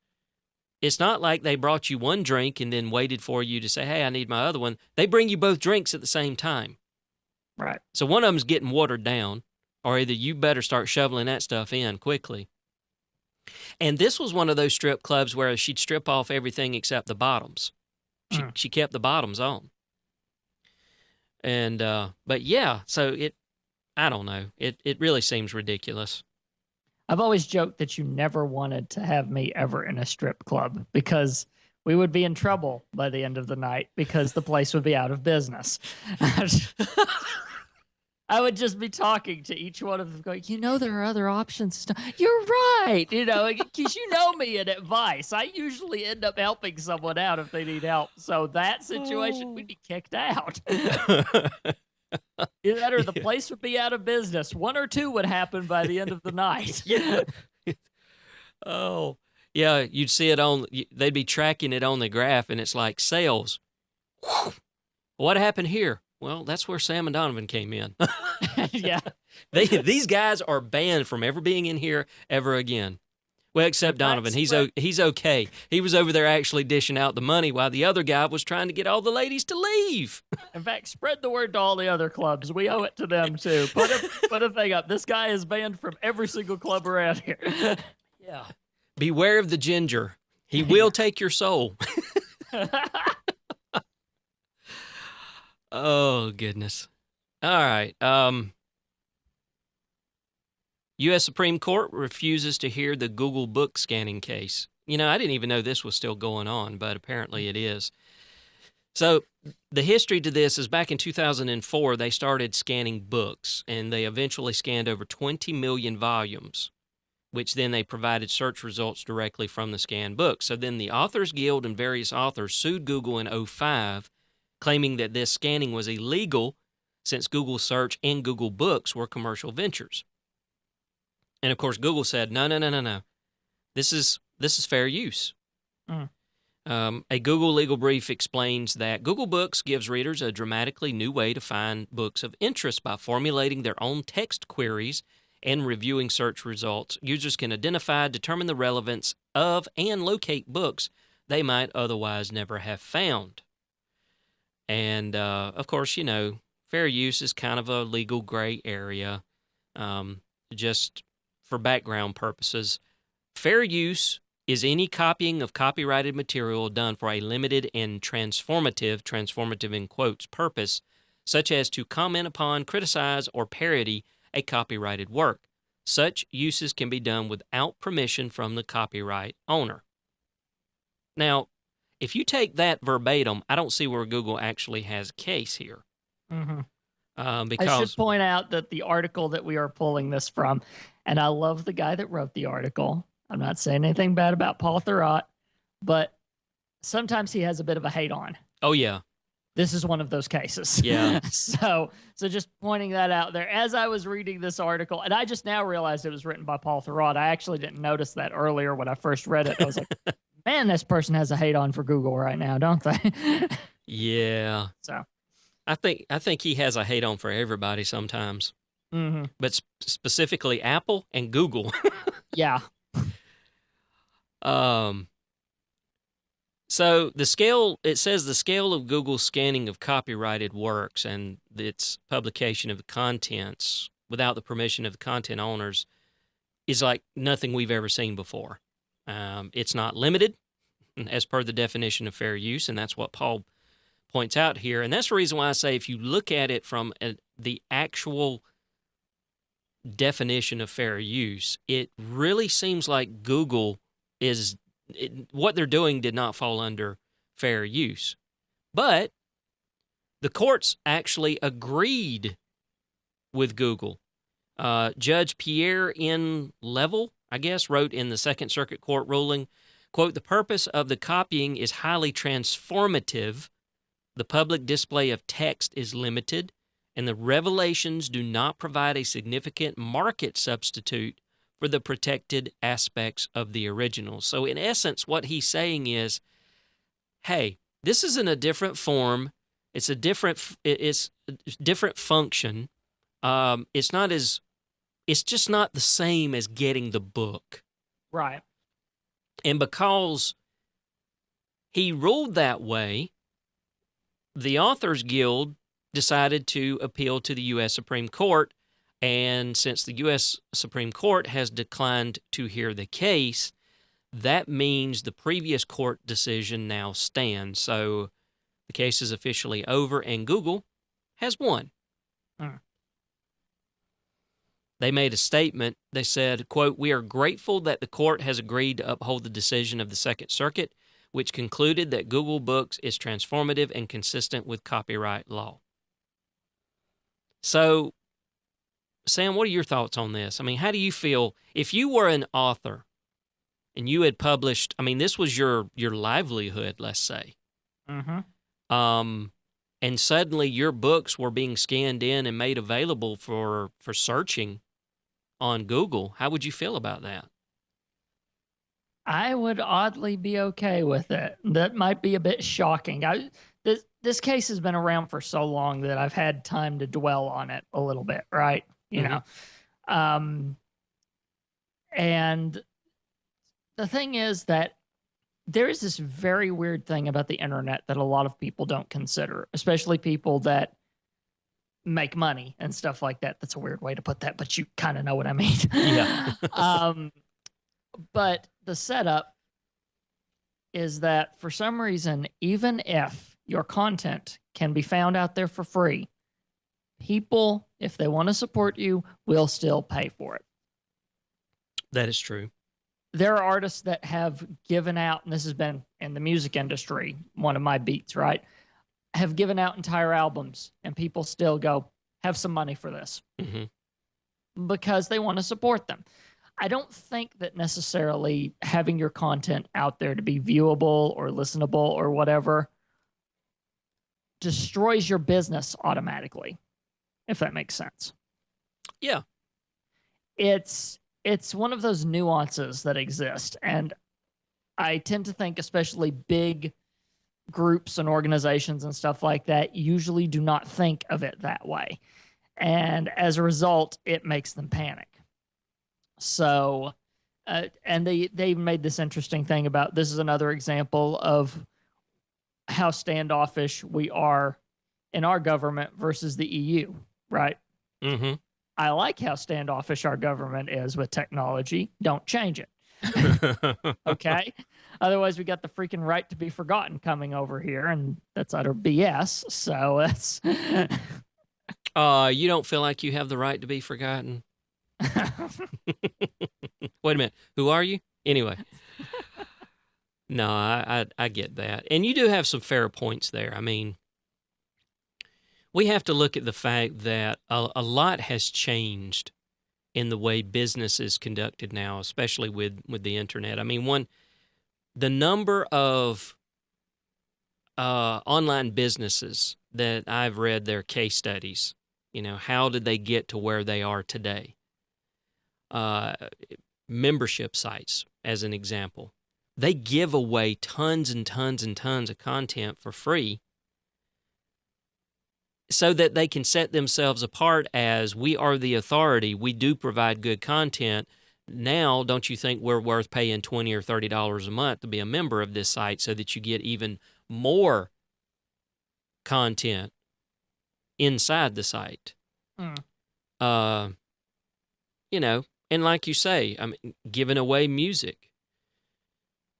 it's not like they brought you one drink and then waited for you to say, hey, I need my other one. They bring you both drinks at the same time.
right.
So one of them's getting watered down, or either you better start shoveling that stuff in quickly. And this was one of those strip clubs where she'd strip off everything except the bottoms. She kept the bottoms on. And, but yeah, so I don't know. It really seems ridiculous.
I've always joked that you never wanted to have me ever in a strip club because we would be in trouble by the end of the night because the place would be out of business. I would just be talking to each one of them, going, there are other options. You're right. Because you know me in advice. I usually end up helping someone out if they need help. So that situation, we'd be kicked out. Either that or the place would be out of business. One or two would happen by the end of the night.
Yeah. Oh, yeah. You'd see it they'd be tracking it on the graph, and it's like sales. What happened here? Well, that's where Sam and Donovan came in.
Yeah.
These guys are banned from ever being in here ever again. Well, except Donovan. He's okay. He was over there actually dishing out the money while the other guy was trying to get all the ladies to leave.
In fact, spread the word to all the other clubs. We owe it to them, too. Put a thing up. This guy is banned from every single club around here.
Yeah. Beware of the ginger. He will take your soul. Oh, goodness. All right. U.S. Supreme Court refuses to hear the Google book scanning case. I didn't even know this was still going on, but apparently it is. So the history to this is back in 2004, they started scanning books, and they eventually scanned over 20 million volumes, which then they provided search results directly from the scanned books. So then the Authors Guild and various authors sued Google in 2005, claiming that this scanning was illegal since Google Search and Google Books were commercial ventures. And of course, Google said, no. This is fair use. A Google legal brief explains that Google Books gives readers a dramatically new way to find books of interest by formulating their own text queries and reviewing search results. Users can identify, determine the relevance of, and locate books they might otherwise never have found. And, of course, fair use is kind of a legal gray area. Just for background purposes, fair use is any copying of copyrighted material done for a limited and transformative in quotes, purpose, such as to comment upon, criticize, or parody a copyrighted work. Such uses can be done without permission from the copyright owner. Now, if you take that verbatim, I don't see where Google actually has a case here.
Mm-hmm.
Because
I should point out that the article that we are pulling this from, and I love the guy that wrote the article. I'm not saying anything bad about Paul Thurrott, but sometimes he has a bit of a hate on.
Oh, yeah.
This is one of those cases.
Yeah.
So just pointing that out there. As I was reading this article, and I just now realized it was written by Paul Thurrott. I actually didn't notice that earlier when I first read it. I was like, man, this person has a hate on for Google right now, don't they?
Yeah.
So
I think he has a hate on for everybody sometimes.
Mm-hmm.
But specifically Apple and Google.
Yeah.
So it says the scale of Google's scanning of copyrighted works and its publication of the contents without the permission of the content owners is like nothing we've ever seen before. It's not limited as per the definition of fair use, and that's what Paul points out here. And that's the reason why I say if you look at it from the actual definition of fair use, it really seems like Google what they're doing did not fall under fair use. But the courts actually agreed with Google. Judge Pierre N. Level, I guess, wrote in the Second Circuit Court ruling, quote, "The purpose of the copying is highly transformative. The public display of text is limited, and the revelations do not provide a significant market substitute for the protected aspects of the original." So in essence, what he's saying is, hey, this is in a different form. It's a different function. It's just not the same as getting the book.
Right.
And because he ruled that way, the Authors Guild decided to appeal to the U.S. Supreme Court. And since the U.S. Supreme Court has declined to hear the case, that means the previous court decision now stands. So the case is officially over, and Google has won. They made a statement. They said, quote, "We are grateful that the court has agreed to uphold the decision of the Second Circuit, which concluded that Google Books is transformative and consistent with copyright law." So Sam, what are your thoughts on this? I mean, how do you feel if you were an author and you had published, I mean, this was your livelihood, let's say.
Mm-hmm.
And suddenly your books were being scanned in and made available for searching on Google. How would you feel about that?
I would oddly be okay with it. That might be a bit shocking. This case has been around for so long that I've had time to dwell on it a little bit, right? You know. And the thing is that there is this very weird thing about the internet that a lot of people don't consider, especially people that make money and stuff like that. That's a weird way to put that, but you kind of know what I mean.
Yeah.
But the setup is that for some reason, even if your content can be found out there for free, people, if they want to support you, will still pay for it.
That is true.
There are artists that have given out, and this has been in the music industry, one of my beats, right? Have given out entire albums, and people still go, have some money for this. Because they want to support them. I don't think that necessarily having your content out there to be viewable or listenable or whatever destroys your business automatically, if that makes sense.
Yeah.
It's one of those nuances that exist. And I tend to think especially big groups and organizations and stuff like that usually do not think of it that way. And as a result, it makes them panic. So, and they made this interesting thing about, this is another example of how standoffish we are in our government versus the EU, right? I like how standoffish our government is with technology. Don't change it. Okay? Otherwise, we got the freaking right to be forgotten coming over here, and that's utter BS. So that's...
You don't feel like you have the right to be forgotten? Wait a minute. Who are you? Anyway. No, I get that. And you do have some fair points there. I mean, we have to look at the fact that a lot has changed in the way business is conducted now, especially with the internet. I mean, the number of online businesses that I've read their case studies, you know, how did they get to where they are today? Membership sites, as an example. They give away tons and tons and tons of content for free so that they can set themselves apart as, we are the authority, we do provide good content. Now, don't you think we're worth paying $20 or $30 a month to be a member of this site so that you get even more content inside the site? You know, and like you say, I mean, giving away music.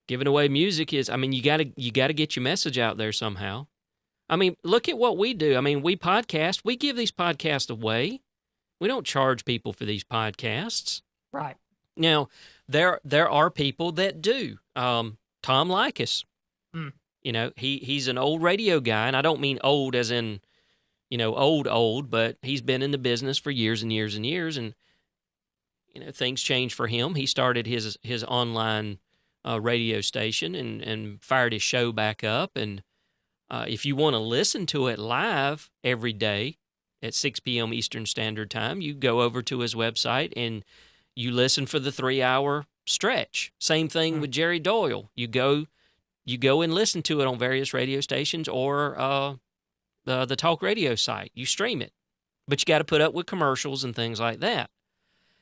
Giving away music is, I mean, you gotta get your message out there somehow. I mean, look at what we do. I mean, we podcast. We give these podcasts away. We don't charge people for these podcasts.
Right.
Now, there are people that do. Tom Likas, you know, he's an old radio guy, and I don't mean old as in, you know, old, but he's been in the business for years and years and years, and you know, things changed for him. He started his online radio station and fired his show back up. And if you want to listen to it live every day at 6 p.m. Eastern Standard Time, you go over to his website and you listen for the 3-hour stretch. Same thing with Jerry Doyle. You go and listen to it on various radio stations or the talk radio site. You stream it, but you got to put up with commercials and things like that.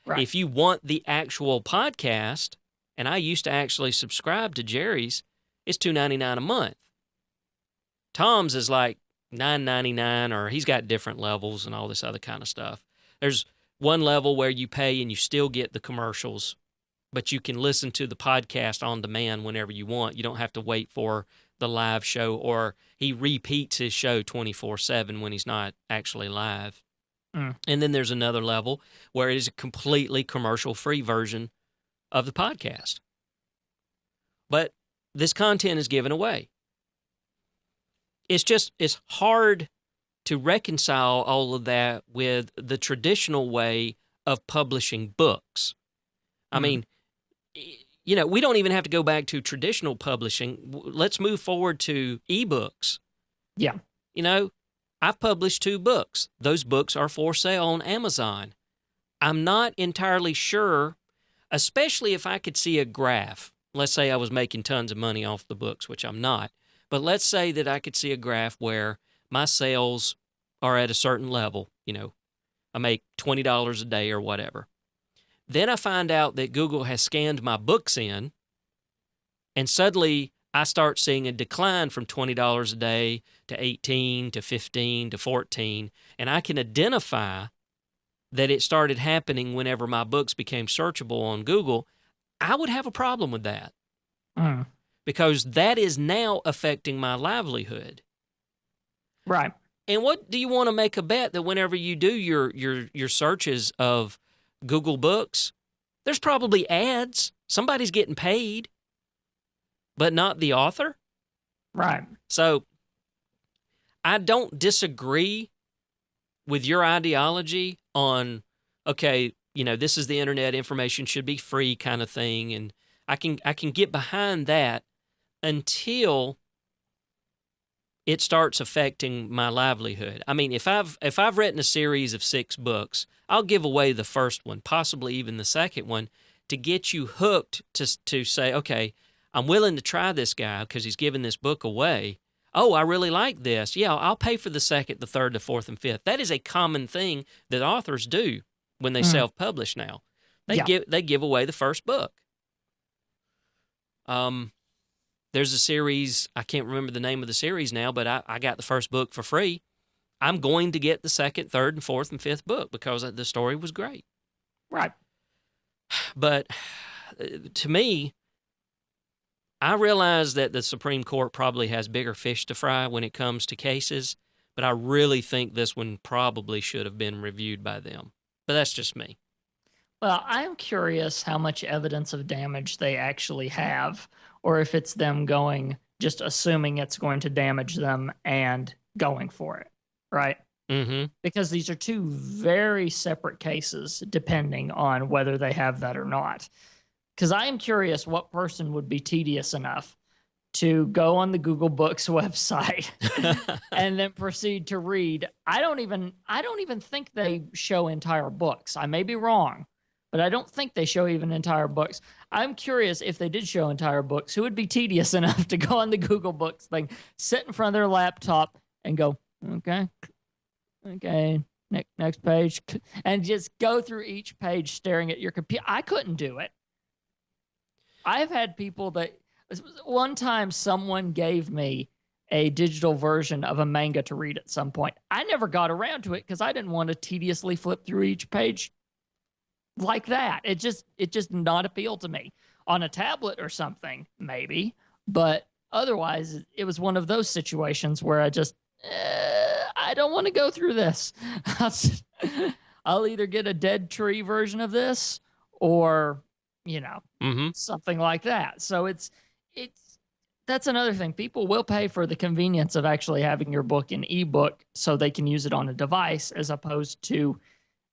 Right. If you want the actual podcast, and I used to actually subscribe to Jerry's, it's $2.99 a month. Tom's is like $9.99, or he's got different levels and all this other kind of stuff. There's one level where you pay and you still get the commercials, but you can listen to the podcast on demand whenever you want. You don't have to wait for the live show, or he repeats his show 24/7 when he's not actually live. And then there's another level where it is a completely commercial-free version of the podcast. But this content is given away. It's hard to reconcile all of that with the traditional way of publishing books. I mean, we don't even have to go back to traditional publishing. Let's move forward to ebooks.
Yeah.
I've published 2 books. Those books are for sale on Amazon. I'm not entirely sure, especially if I could see a graph. Let's say I was making tons of money off the books, which I'm not. But let's say that I could see a graph where my sales are at a certain level. I make $20 a day or whatever. Then I find out that Google has scanned my books in, and suddenly I start seeing a decline from $20 a day to $18 to $15 to $14, and I can identify that it started happening whenever my books became searchable on Google. I would have a problem with that because that is now affecting my livelihood.
Right.
And what do you want to make a bet that whenever you do your searches of Google Books, there's probably ads. Somebody's getting paid, but not the author.
Right.
So I don't disagree with your ideology on, okay, this is the internet, information should be free kind of thing. And I can get behind that until it starts affecting my livelihood. I mean, if I've written a series of 6 books, I'll give away the first one, possibly even the second one, to get you hooked to say, okay, I'm willing to try this guy because he's giving this book away. Oh, I really like this. Yeah, I'll pay for the second, the third, the fourth, and fifth. That is a common thing that authors do when they self-publish now. They give away the first book. There's a series, I can't remember the name of the series now, but I got the first book for free. I'm going to get the second, third, and fourth, and fifth book because the story was great.
Right.
But to me, I realize that the Supreme Court probably has bigger fish to fry when it comes to cases, but I really think this one probably should have been reviewed by them. But that's just me.
Well, I'm curious how much evidence of damage they actually have, or if it's them just assuming it's going to damage them and going for it, right?
Mm-hmm.
Because these are 2 very separate cases, depending on whether they have that or not. Because I am curious what person would be tedious enough to go on the Google Books website and then proceed to read. I don't even think they show entire books. I may be wrong, but I don't think they show even entire books. I'm curious if they did show entire books, who would be tedious enough to go on the Google Books thing, sit in front of their laptop and go, okay, next page, and just go through each page staring at your computer. I couldn't do it. I've had people that one time someone gave me a digital version of a manga to read at some point. I never got around to it because I didn't want to tediously flip through each page like that. It just did not appeal to me. On a tablet or something, maybe, but otherwise it was one of those situations where I just I don't want to go through this. I'll either get a dead tree version of this or something like that. So that's another thing. People will pay for the convenience of actually having your book in ebook so they can use it on a device as opposed to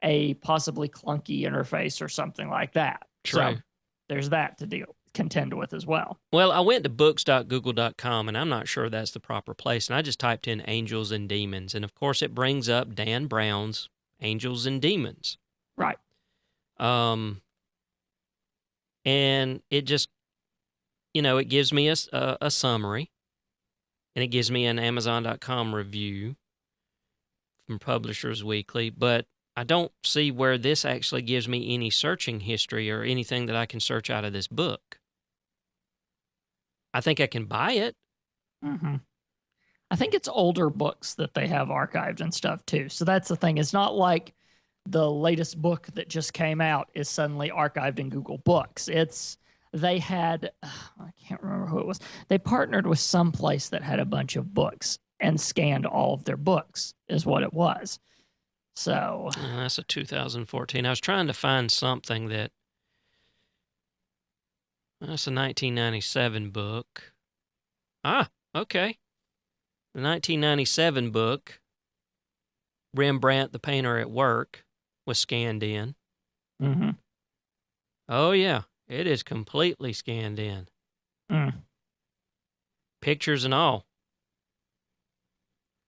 a possibly clunky interface or something like that.
True.
So there's that to contend with as well.
Well, I went to books.google.com, and I'm not sure that's the proper place, and I just typed in Angels and Demons, and of course it brings up Dan Brown's Angels and Demons.
Right.
And it just, it gives me a summary, and it gives me an Amazon.com review from Publishers Weekly, but I don't see where this actually gives me any searching history or anything that I can search out of this book. I think I can buy it.
Mm-hmm. I think it's older books that they have archived and stuff too. So that's the thing. It's not like the latest book that just came out is suddenly archived in Google Books. They had, I can't remember who it was. They partnered with some place that had a bunch of books and scanned all of their books is what it was. So
that's a 2014. I was trying to find something that's a 1997 book. Ah, okay. The 1997 book Rembrandt the painter at work was scanned in.
Mm-hmm.
Oh, yeah. It is completely scanned in.
Mm.
Pictures and all.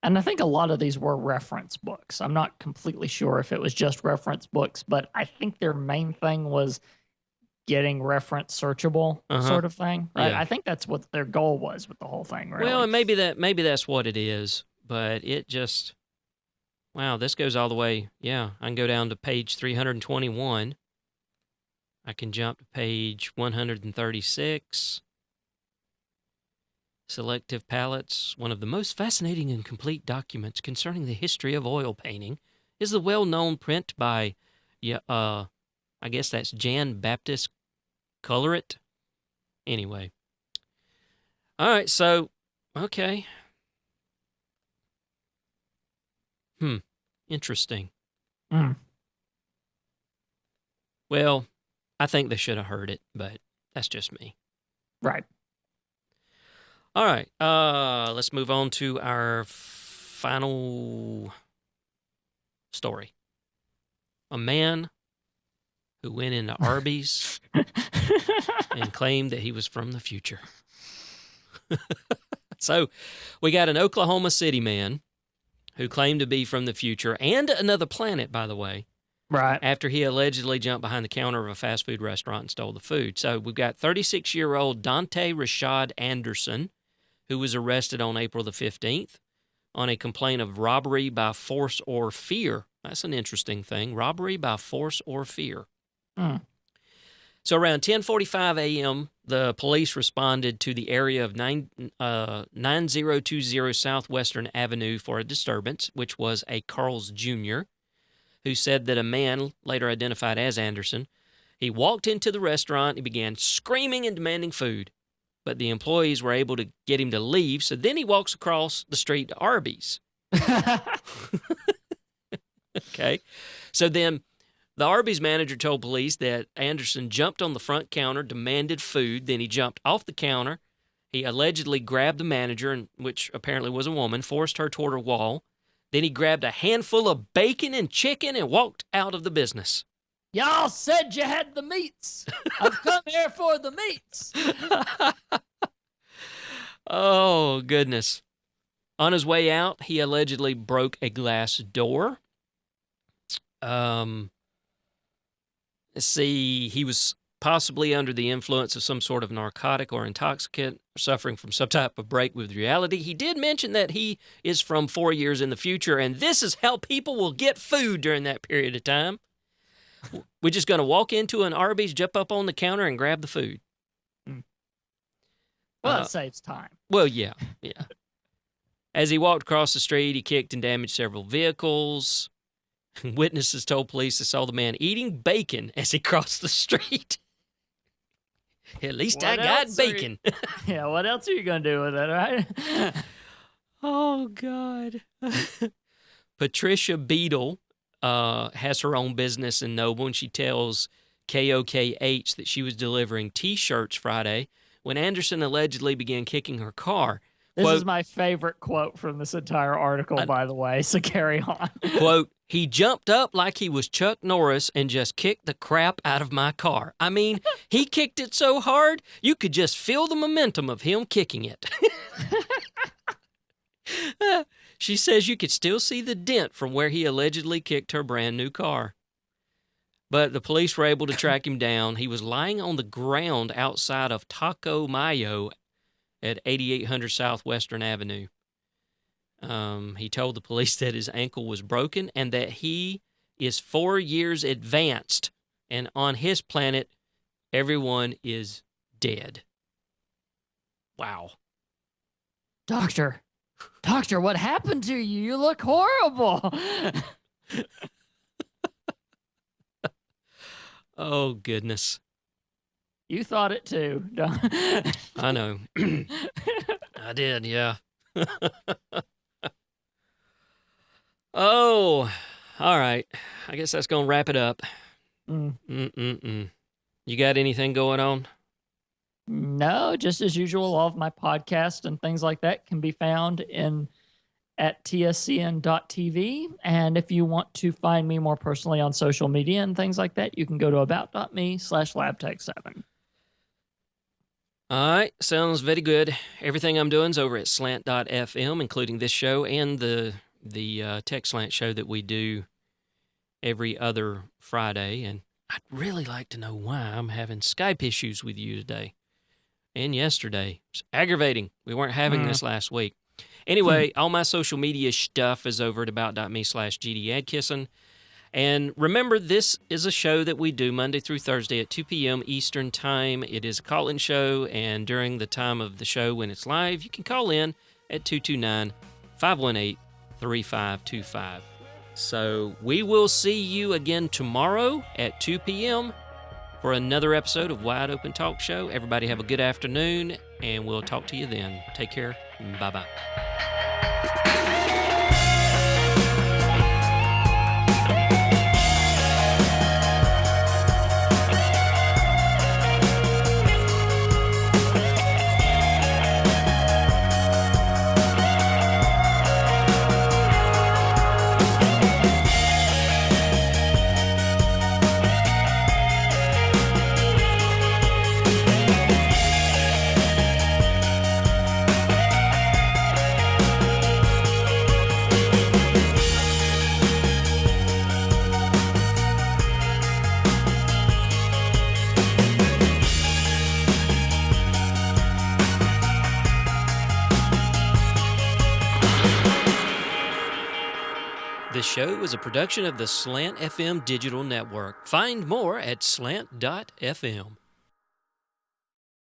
And I think a lot of these were reference books. I'm not completely sure if it was just reference books, but I think their main thing was getting reference searchable sort of thing, right?
Yeah.
I think that's what their goal was with the whole thing, really.
Well, and maybe that's what it is, but it just, wow, this goes all the way. Yeah, I can go down to page 321. I can jump to page 136. Selective Palettes. One of the most fascinating and complete documents concerning the history of oil painting is the well-known print by, I guess that's Jan Baptist Coloret. Anyway. All right, so, okay. Interesting.
Mm.
Well, I think they should have heard it, but that's just me.
Right.
All right, let's move on to our final story. A man who went into Arby's and claimed that he was from the future. So we got an Oklahoma City man who claimed to be from the future and another planet, by the way.
Right.
After he allegedly jumped behind the counter of a fast food restaurant and stole the food. So we've got 36-year-old Dante Rashad Anderson, who was arrested on April the 15th on a complaint of robbery by force or fear. That's an interesting thing, robbery by force or fear.
Mm.
So around 10:45 a.m., the police responded to the area of 9020 Southwestern Avenue for a disturbance, which was a Carl's Jr., who said that a man, later identified as Anderson, he walked into the restaurant, he began screaming and demanding food. But the employees were able to get him to leave, so then he walks across the street to Arby's. Okay. So then the Arby's manager told police that Anderson jumped on the front counter, demanded food, then he jumped off the counter. He allegedly grabbed the manager, which apparently was a woman, forced her toward a wall. Then he grabbed a handful of bacon and chicken and walked out of the business.
Y'all said you had the meats. I've come here for the meats.
Oh, goodness. On his way out, he allegedly broke a glass door. Let's see, he was possibly under the influence of some sort of narcotic or intoxicant, suffering from some type of break with reality. He did mention that he is from 4 years in the future, and this is how people will get food during that period of time. We're just going to walk into an Arby's, jump up on the counter, and grab the food.
Well, it saves time.
Well, yeah. As he walked across the street, he kicked and damaged several vehicles. Witnesses told police they saw the man eating bacon as he crossed the street. At least I got bacon.
Yeah, what else are you going to do with it, right?
Oh, God. Patricia Beadle has her own business in Noble, and she tells KOKH that she was delivering T-shirts Friday when Anderson allegedly began kicking her car.
This
Quote,
is my favorite quote from this entire article, by the way, so carry on.
Quote, he jumped up like he was Chuck Norris and just kicked the crap out of my car. I mean, he kicked it so hard, you could just feel the momentum of him kicking it. She says you could still see the dent from where he allegedly kicked her brand new car. But the police were able to track him down. He was lying on the ground outside of Taco Mayo at 8800 Southwestern Avenue. He told the police that his ankle was broken and that he is 4 years advanced. And on his planet, everyone is dead. Wow.
Doctor, what happened to you? You look horrible.
Oh, goodness.
You thought it too.
I know. I did, yeah. Oh, all right. I guess that's going to wrap it up. You got anything going on?
No, just as usual, all of my podcasts and things like that can be found in at tscn.tv. And if you want to find me more personally on social media and things like that, you can go to about.me/labtech7.
All right, sounds very good. Everything I'm doing is over at slant.fm, including this show and the Tech Slant show that we do every other Friday. And I'd really like to know why I'm having Skype issues with you today and yesterday. It's aggravating. We weren't having this last week. Anyway, all my social media stuff is over at about.me/GDAdkisson. And remember, this is a show that we do Monday through Thursday at 2 p.m. Eastern Time. It is a call-in show, and during the time of the show when it's live, you can call in at 229-518-3525. So we will see you again tomorrow at 2 p.m. for another episode of Wide Open Talk Show. Everybody have a good afternoon, and we'll talk to you then. Take care. Bye-bye. This show is a production of the Slant FM Digital Network. Find more at slant.fm.